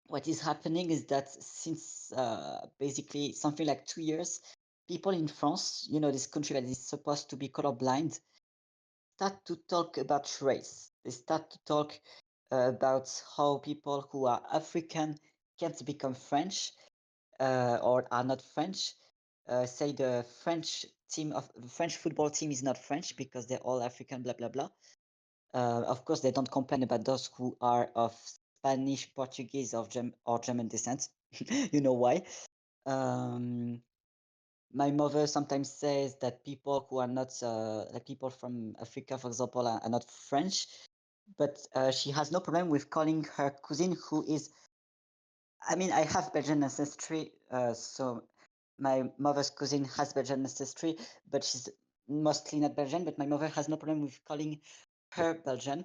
what is happening is that since basically something like 2 years, people in France, you know, this country that is supposed to be colorblind, start to talk about race. They start to talk about how people who are African can't become French, or are not French. Say the French football team is not French because they're all African, blah blah blah. Of course, they don't complain about those who are of Spanish, Portuguese, or German descent. You know why? Um, my mother sometimes says that people who are not like people from Africa, for example, are not French, but she has no problem with calling her cousin who is. I mean, I have Belgian ancestry, so my mother's cousin has Belgian ancestry, but she's mostly not Belgian. But my mother has no problem with calling her Belgian.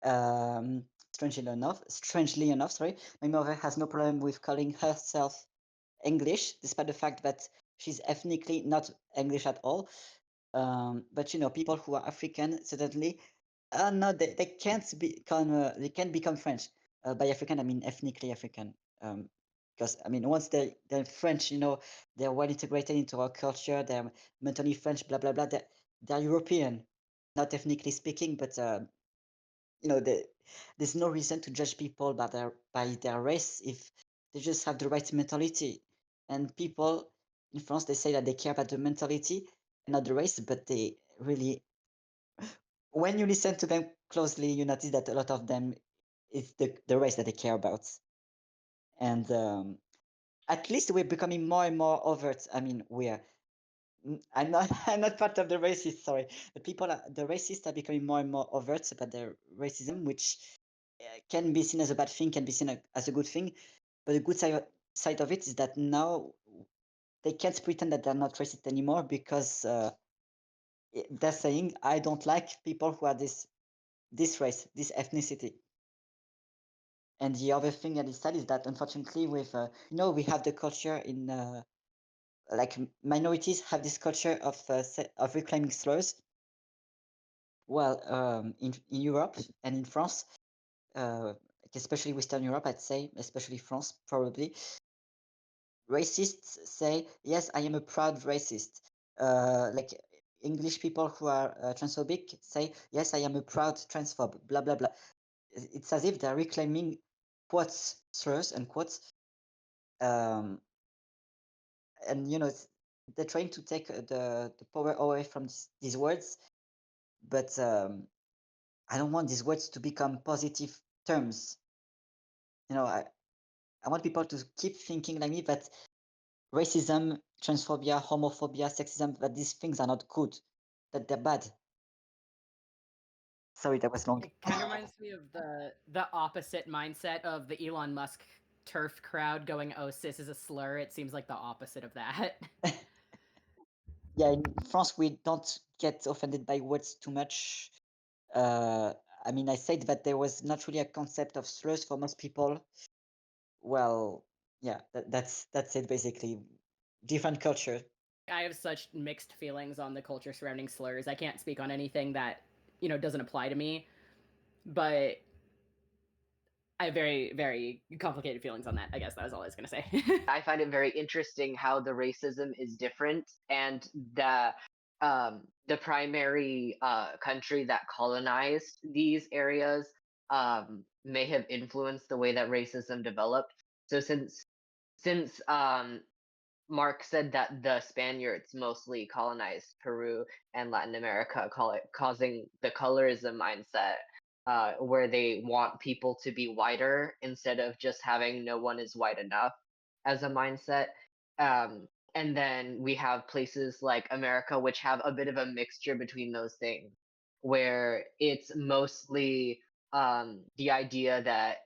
Um, strangely enough, sorry, my mother has no problem with calling herself English, despite the fact that she's ethnically not English at all. But people who are African suddenly, no, they can't become French. By African, I mean ethnically African. Because I mean, once they're French, they're well integrated into our culture. They're mentally French, blah blah blah. They're European, not ethnically speaking, but there's no reason to judge people by their race if they just have the right mentality. And people in France, they say that they care about the mentality and not the race, but they really, when you listen to them closely, you notice that a lot of them, it's the race that they care about. And at least we're becoming more and more overt. I mean, I'm not I'm not part of the racist, sorry. But the racists are becoming more and more overt about their racism, which can be seen as a bad thing, can be seen as a good thing. But the good side of it is that now they can't pretend that they're not racist anymore because they're saying, I don't like people who are this race, this ethnicity. And the other thing that is sad is that unfortunately, with we have the culture in like minorities have this culture of reclaiming slurs. Well, in Europe and in France, especially Western Europe, I'd say, especially France, probably, racists say, yes, I am a proud racist. Like English people who are transphobic say, yes, I am a proud transphobe, blah, blah, blah. It's as if they're reclaiming quotes, slurs and quotes. And, they're trying to take the power away from these words. But I don't want these words to become positive terms. I want people to keep thinking like me that racism, transphobia, homophobia, sexism, that these things are not good, that they're bad. Sorry, that was long. It kind of reminds me of the opposite mindset of the Elon Musk turf crowd going, "Oh, cis is a slur." It seems like the opposite of that. Yeah, in France, we don't get offended by words too much. I mean, I said that there was not really a concept of slurs for most people. Well, yeah, that's it basically. Different culture. I have such mixed feelings on the culture surrounding slurs. I can't speak on anything that doesn't apply to me, but I have very, very complicated feelings on that. I guess that was all I was going to say. I find it very interesting how the racism is different, and the primary country that colonized these areas may have influenced the way that racism developed. So since Mark said that the Spaniards mostly colonized Peru and Latin America, causing the colorism mindset, where they want people to be whiter instead of just having no one is white enough as a mindset. And then we have places like America, which have a bit of a mixture between those things, where it's mostly the idea that,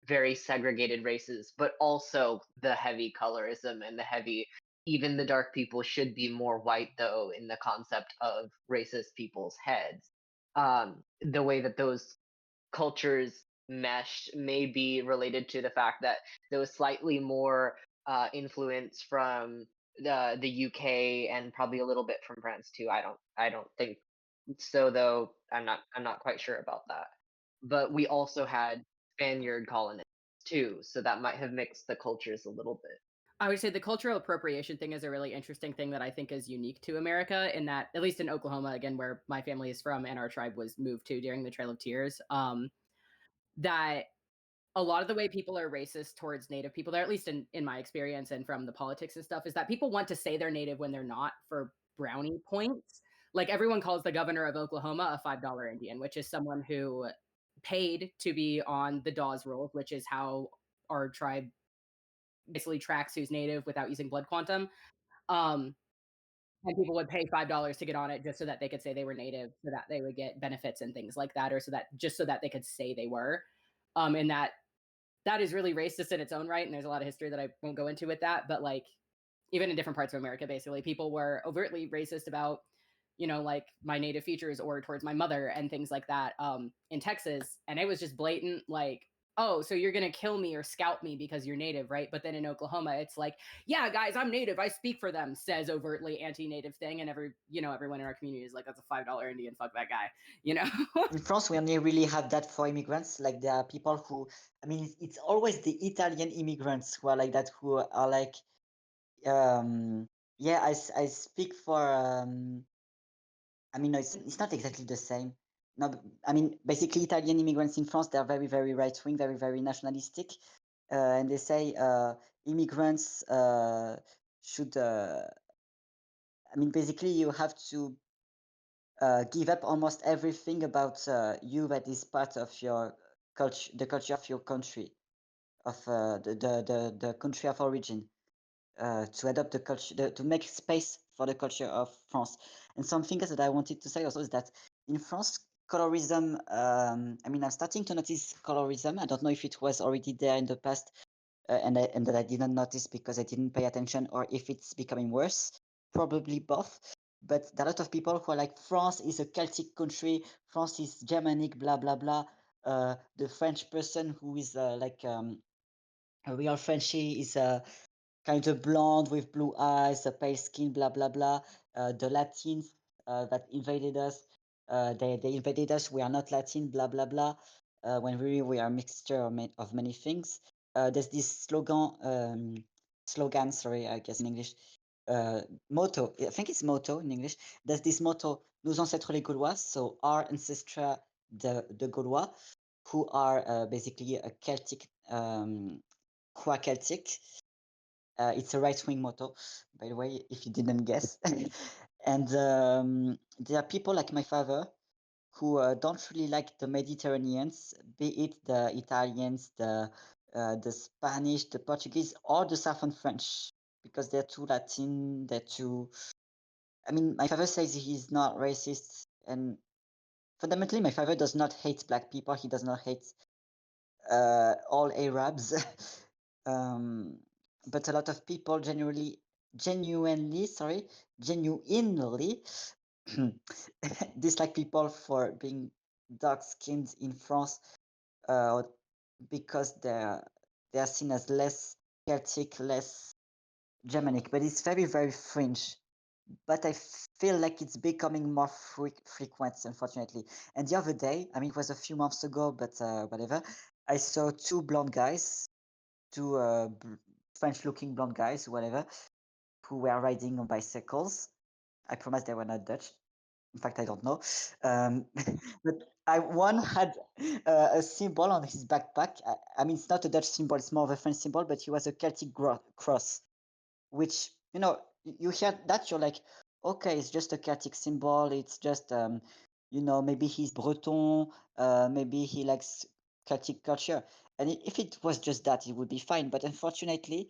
very segregated races, but also the heavy colorism and the heavy, even the dark people should be more white, though, in the concept of racist people's heads. The way that those cultures mesh may be related to the fact that there was slightly more influence from the UK and probably a little bit from France too. I don't think so, though. I'm not quite sure about that. But we also had Spaniard colonists too, so that might have mixed the cultures a little bit. I would say the cultural appropriation thing is a really interesting thing that I think is unique to America, in that, at least in Oklahoma, again, where my family is from and our tribe was moved to during the Trail of Tears, that a lot of the way people are racist towards Native people there, at least in my experience and from the politics and stuff, is that people want to say they're Native when they're not, for brownie points. like everyone calls the governor of Oklahoma a $5 Indian, which is someone who paid to be on the Dawes rules, which is how our tribe basically tracks who's native without using blood quantum. Um, and people would pay $5 to get on it just so that they could say they were native, so that they would get benefits and things like that, or so that they could say they were. And that is really racist in its own right, and there's a lot of history that I won't go into with that, but like even in different parts of America, basically, people were overtly racist about, like my native features or towards my mother and things like that in Texas. And it was just blatant, like, oh, so you're going to kill me or scalp me because you're native, right? But then in Oklahoma, it's like, yeah, guys, I'm native. I speak for them, says overtly anti-native thing. And everyone in our community is like, that's a $5 Indian, fuck that guy, In France, we only really have that for immigrants. Like there are people who, I mean, it's always the Italian immigrants who are like that, who are like, yeah, I speak for, I mean, no, it's not exactly the same. No, I mean, basically, Italian immigrants in France, they're very, very right wing, very, very nationalistic. And they say immigrants should, I mean, basically, you have to give up almost everything about you that is part of your culture, the culture of your country, of the country of origin, to adopt the culture, to make space for the culture of France. And something else that I wanted to say also is that in France, colorism, I mean, I'm starting to notice colorism. I don't know if it was already there in the past, and that I didn't notice because I didn't pay attention, or if it's becoming worse. Probably both. But there are a lot of people who are like, France is a Celtic country, France is Germanic, blah blah blah. The French person who is a real Frenchie is kind of blonde with blue eyes, a pale skin, blah blah blah. The Latins that invaded us, they invaded us. We are not Latin, blah blah blah. When really we are a mixture of many things. There's this slogan. Sorry, I guess in English. Motto. I think it's motto in English. There's this motto: "Nos ancêtres les Gaulois," so our ancestor, the Gaulois, who are basically a Celtic, who are Celtic. It's a right-wing motto, by the way, if you didn't guess. And there are people like my father who don't really like the Mediterraneans, be it the Italians, the Spanish, the Portuguese, or the Southern French, because they're too Latin, they're too. I mean, my father says he's not racist, and fundamentally, my father does not hate black people. He does not hate all Arabs. um, but a lot of people genuinely dislike people for being dark-skinned in France, because they're seen as less Celtic, less Germanic. But it's very, very fringe. But I feel like it's becoming more frequent, unfortunately. And the other day, I mean, it was a few months ago, but whatever, I saw two blonde guys, two French-looking blonde guys, whatever, who were riding on bicycles. I promise they were not Dutch. In fact, I don't know. But one had a symbol on his backpack. I mean, it's not a Dutch symbol; it's more of a French symbol. But he was a Celtic cross, which, you hear that, you're like, okay, it's just a Celtic symbol. It's just maybe he's Breton, maybe he likes Celtic culture. And if it was just that, it would be fine. But unfortunately,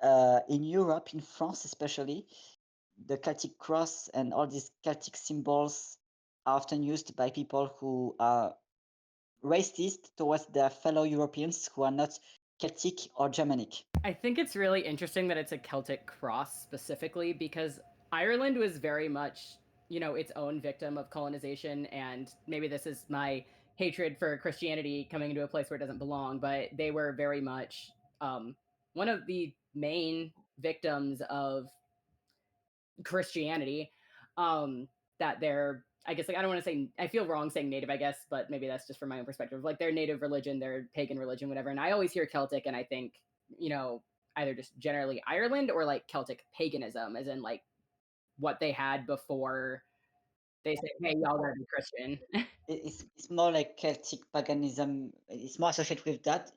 in Europe, in France especially, the Celtic cross and all these Celtic symbols are often used by people who are racist towards their fellow Europeans who are not Celtic or Germanic. I think it's really interesting that it's a Celtic cross specifically, because Ireland was very much, its own victim of colonization. And maybe this is my hatred for Christianity coming into a place where it doesn't belong, but they were very much one of the main victims of Christianity. That they're, I guess, like, I don't want to say, I feel wrong saying native, I guess, but maybe that's just from my own perspective, like their native religion, their pagan religion, whatever. And I always hear Celtic, and I think, either just generally Ireland or like Celtic paganism, as in like what they had before they said, hey, y'all gotta be Christian. It's more like Celtic paganism. It's more associated with that,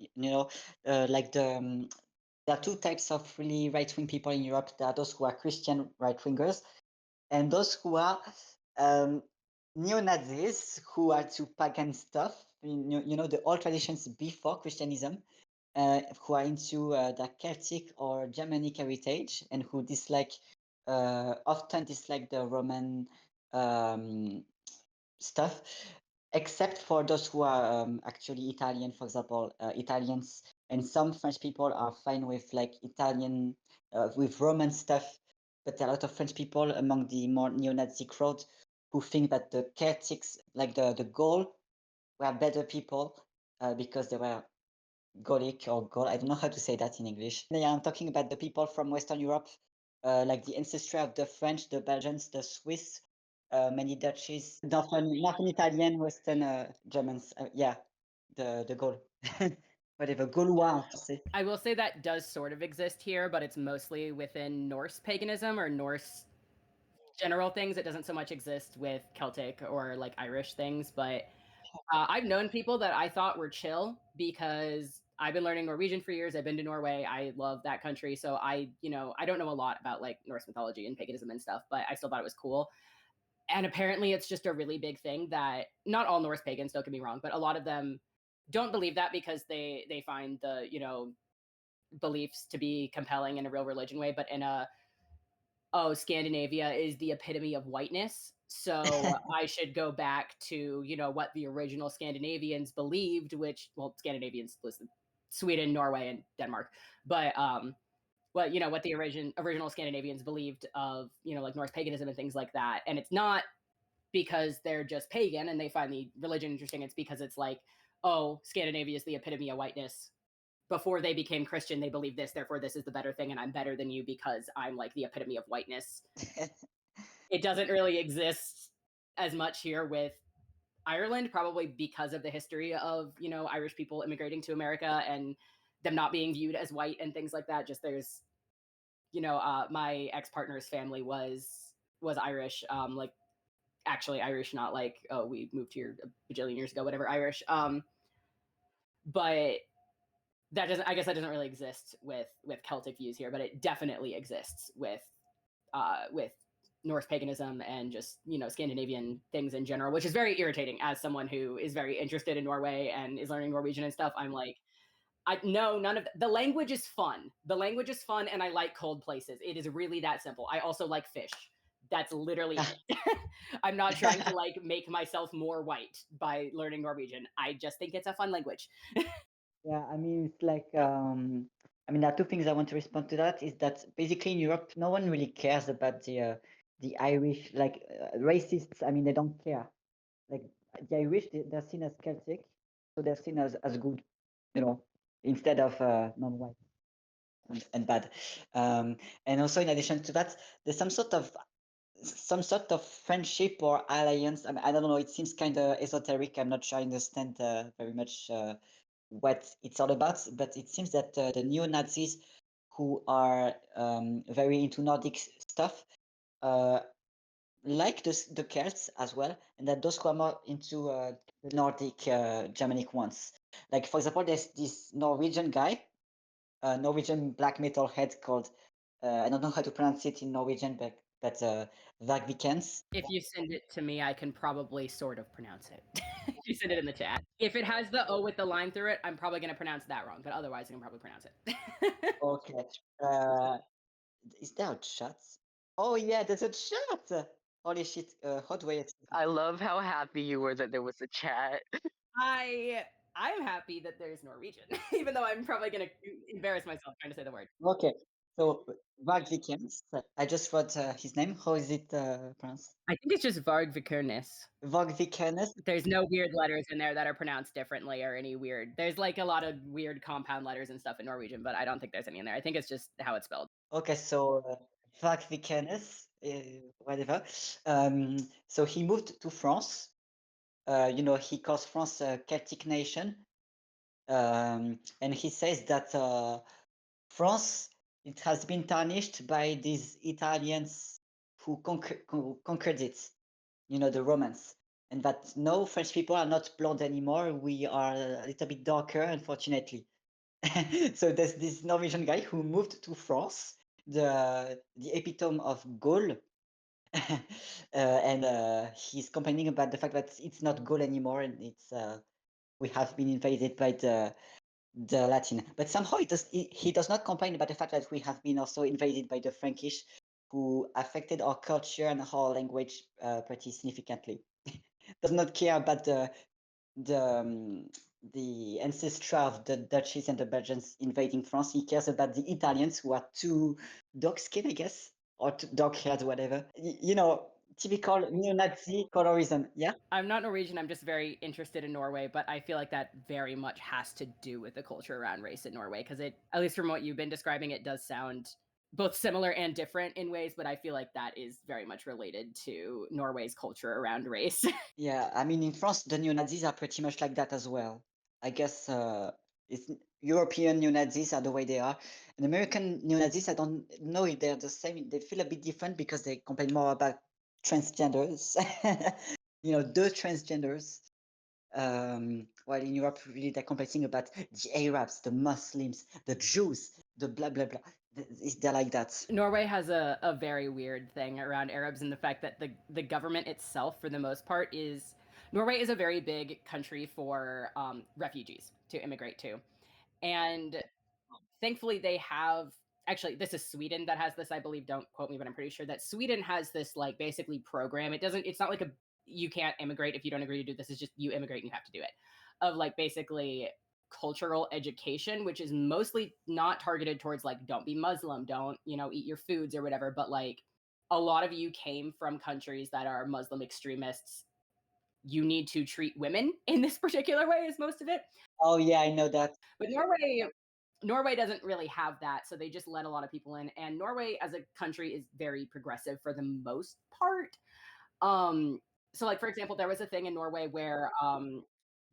like there are two types of really right-wing people in Europe. There are those who are Christian right-wingers, and those who are um, neo-Nazis who are to pagan stuff, the old traditions before Christianism, who are into the Celtic or Germanic heritage and who often dislike the Roman um, stuff, except for those who are actually Italian, for example, Italians and some French people are fine with like Italian, with Roman stuff, but there are a lot of French people among the more neo-Nazi crowd who think that the Celtics, like the Gaul, were better people because they were Gaulic or Gaul. I don't know how to say that in English. Yeah, I'm talking about the people from Western Europe, like the ancestry of the French, the Belgians, the Swiss, many Dutchies, nothing Italian, Western Germans. Yeah, the Gaul. Whatever, Gaulois en français. I will say that does sort of exist here, but it's mostly within Norse paganism or Norse general things. It doesn't so much exist with Celtic or like Irish things, but I've known people that I thought were chill because I've been learning Norwegian for years. I've been to Norway. I love that country. So I don't know a lot about like Norse mythology and paganism and stuff, but I still thought it was cool. And apparently it's just a really big thing that not all Norse pagans, don't get me wrong, but a lot of them don't believe that because they find the, beliefs to be compelling in a real religion way, but in a Scandinavia is the epitome of whiteness. So I should go back to, what the original Scandinavians believed, which, well, Scandinavians listen, Sweden, Norway, and Denmark. But what the original Scandinavians believed of, like Norse paganism and things like that. And it's not because they're just pagan and they find the religion interesting. It's because it's like, oh, Scandinavia is the epitome of whiteness. Before they became Christian, they believed this, therefore this is the better thing, and I'm better than you because I'm like the epitome of whiteness. It doesn't really exist as much here with Ireland, probably because of the history of, Irish people immigrating to America and them not being viewed as white and things like that. Just there's, my ex-partner's family was Irish, like actually Irish, not like, oh, we moved here a bajillion years ago, whatever, Irish. But I guess that doesn't really exist with Celtic views here, but it definitely exists with Norse paganism and just, Scandinavian things in general, which is very irritating as someone who is very interested in Norway and is learning Norwegian and stuff. I'm like, none of the language is fun. The language is fun, and I like cold places. It is really that simple. I also like fish. That's literally it. I'm not trying to like make myself more white by learning Norwegian. I just think it's a fun language. Yeah, I mean, it's like, there are two things I want to respond to that. Is that basically in Europe, no one really cares about the Irish, like racists. I mean, they don't care. Like the Irish, they're seen as Celtic, so they're seen as good, instead of non-white and bad. And also, in addition to that, there's some sort of friendship or alliance. I mean, I don't know. It seems kind of esoteric. I'm not sure I understand very much what it's all about, but it seems that the neo-Nazis who are very into Nordic stuff like the Celts as well, and that those who are more into the Nordic Germanic ones. Like, for example, there's this Norwegian guy, Norwegian black metal head called, I don't know how to pronounce it in Norwegian, but Vagvikens. If you send it to me, I can probably sort of pronounce it. If you send it in the chat. If it has the O with the line through it, I'm probably going to pronounce that wrong, but otherwise I can probably pronounce it. Okay. Is there a chat? Oh yeah, there's a chat. Holy shit! How do I? I love how happy you were that there was a chat. I'm happy that there's Norwegian, even though I'm probably going to embarrass myself trying to say the word. Okay, so Vagvikens. I just wrote his name. How is it pronounced? I think it's just Varg Vikernes. Vagvikens. There's no weird letters in there that are pronounced differently or any weird. There's like a lot of weird compound letters and stuff in Norwegian, but I don't think there's any in there. I think it's just how it's spelled. Okay, so Vagvikens, whatever. So he moved to France. He calls France a Celtic nation, and he says that France, it has been tarnished by these Italians who conquered it, the Romans, and that no, French people are not blonde anymore. We are a little bit darker, unfortunately. So there's this Norwegian guy who moved to France, the epitome of Gaul, and he's complaining about the fact that it's not goal anymore, and it's we have been invaded by the Latin. But somehow he does not complain about the fact that we have been also invaded by the Frankish, who affected our culture and our language pretty significantly. Does not care about the the ancestor of the Dutchies and the Belgians invading France. He cares about the Italians, who are too dark-skinned, I guess, or too dark-haired, whatever. You know, typical neo-Nazi colorism. Yeah. I'm not Norwegian. I'm just very interested in Norway, but I feel like that very much has to do with the culture around race in Norway, because it, at least from what you've been describing, it does sound both similar and different in ways, but I feel like that is very much related to Norway's culture around race. Yeah, I mean, in France, the neo-Nazis are pretty much like that as well. I guess it's European neo-Nazis are the way they are. And American neo-Nazis, I don't know if they're the same. They feel a bit different because they complain more about transgenders. You know, the transgenders. While in Europe, really they're complaining about the Arabs, the Muslims, the Jews, the blah blah blah. They're like that. Norway has a very weird thing around Arabs in the fact that the government itself, for the most part, is Norway is a very big country for refugees to immigrate to. And thankfully they have, actually this is Sweden that has this, I believe, don't quote me, but I'm pretty sure that Sweden has this like basically program. It's not like a, you can't immigrate if you don't agree to do this, it's just you immigrate and you have to do it, of like basically cultural education, which is mostly not targeted towards like don't be Muslim, don't, you know, eat your foods or whatever, but like a lot of you came from countries that are Muslim extremists, you need to treat women in this particular way, is most of it. Oh yeah, I know that. But Norway doesn't really have that, so they just let a lot of people in. And Norway as a country is very progressive for the most part. So like for example, there was a thing in Norway where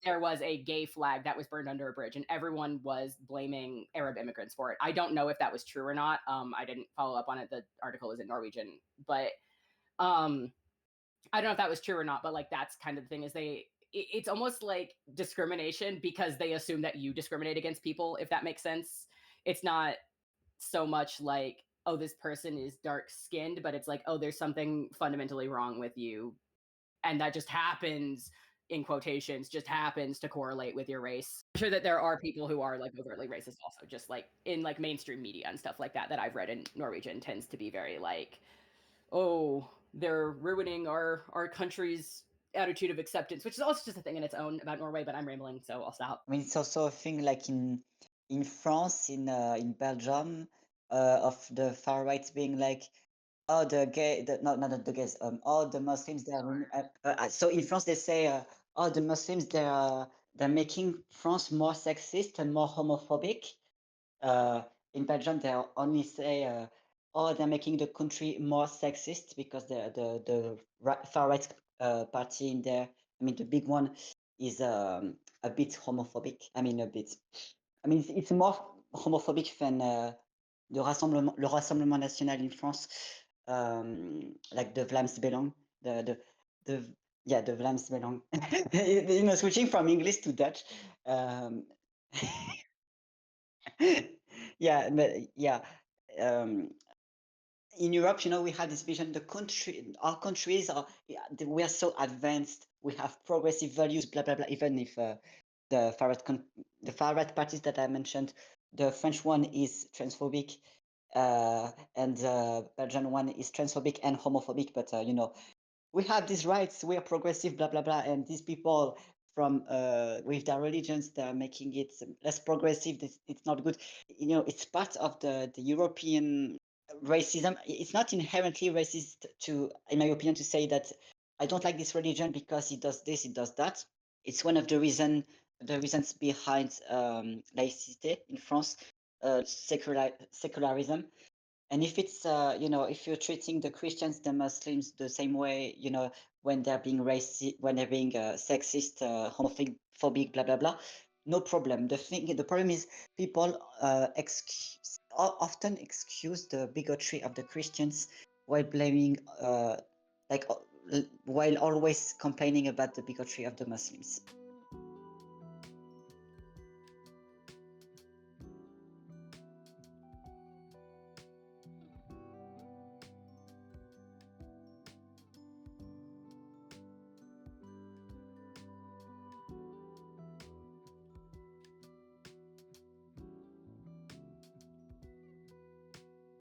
there was a gay flag that was burned under a bridge, and everyone was blaming Arab immigrants for it. I don't know if that was true or not. I didn't follow up on it. The article is in Norwegian, but um, I don't know if that was true or not. But like that's kind of the thing, is it's almost like discrimination because they assume that you discriminate against people, if that makes sense. It's not so much like, oh, this person is dark skinned, but it's like, oh, there's something fundamentally wrong with you. And that just happens, in quotations, just happens to correlate with your race. I'm sure that there are people who are like overtly racist also, just like in like mainstream media and stuff like that that I've read in Norwegian tends to be very like, oh, they're ruining our country's attitude of acceptance, which is also just a thing in its own about Norway, but I'm rambling, so I'll stop. I mean, it's also a thing like in France, in Belgium, of the far right being like, oh, the gay, not the gays, all the Muslims they are. So in France they say, oh, the Muslims they're making France more sexist and more homophobic. In Belgium, they only say, "Oh, they're making the country more sexist because the far right party in there. I mean, the big one is a bit homophobic. I mean, a bit. I mean, it's more homophobic than le Rassemblement National in France, like the Vlaams Belang, the yeah, the Vlaams Belang. You know, switching from English to Dutch. Um, yeah, but yeah. Um, in Europe, you know, we have this vision. Our countries are, yeah, we are so advanced. We have progressive values, blah blah blah. Even if the far right parties that I mentioned, the French one is transphobic, and the Belgian one is transphobic and homophobic. But you know, we have these rights, we are progressive, blah blah blah, and these people from with their religions, they're making it less progressive. It's not good. You know, it's part of the European racism. It's not inherently racist, to in my opinion, to say that I don't like this religion because it does this, it does that. It's one of the reasons behind laïcité in France, secularism. And if it's, you know, if you're treating the Christians, the Muslims the same way, you know, when they're being racist, when they're being sexist, homophobic, blah blah blah, no problem. The problem is people often excuse the bigotry of the Christians while blaming, like, while always complaining about the bigotry of the Muslims.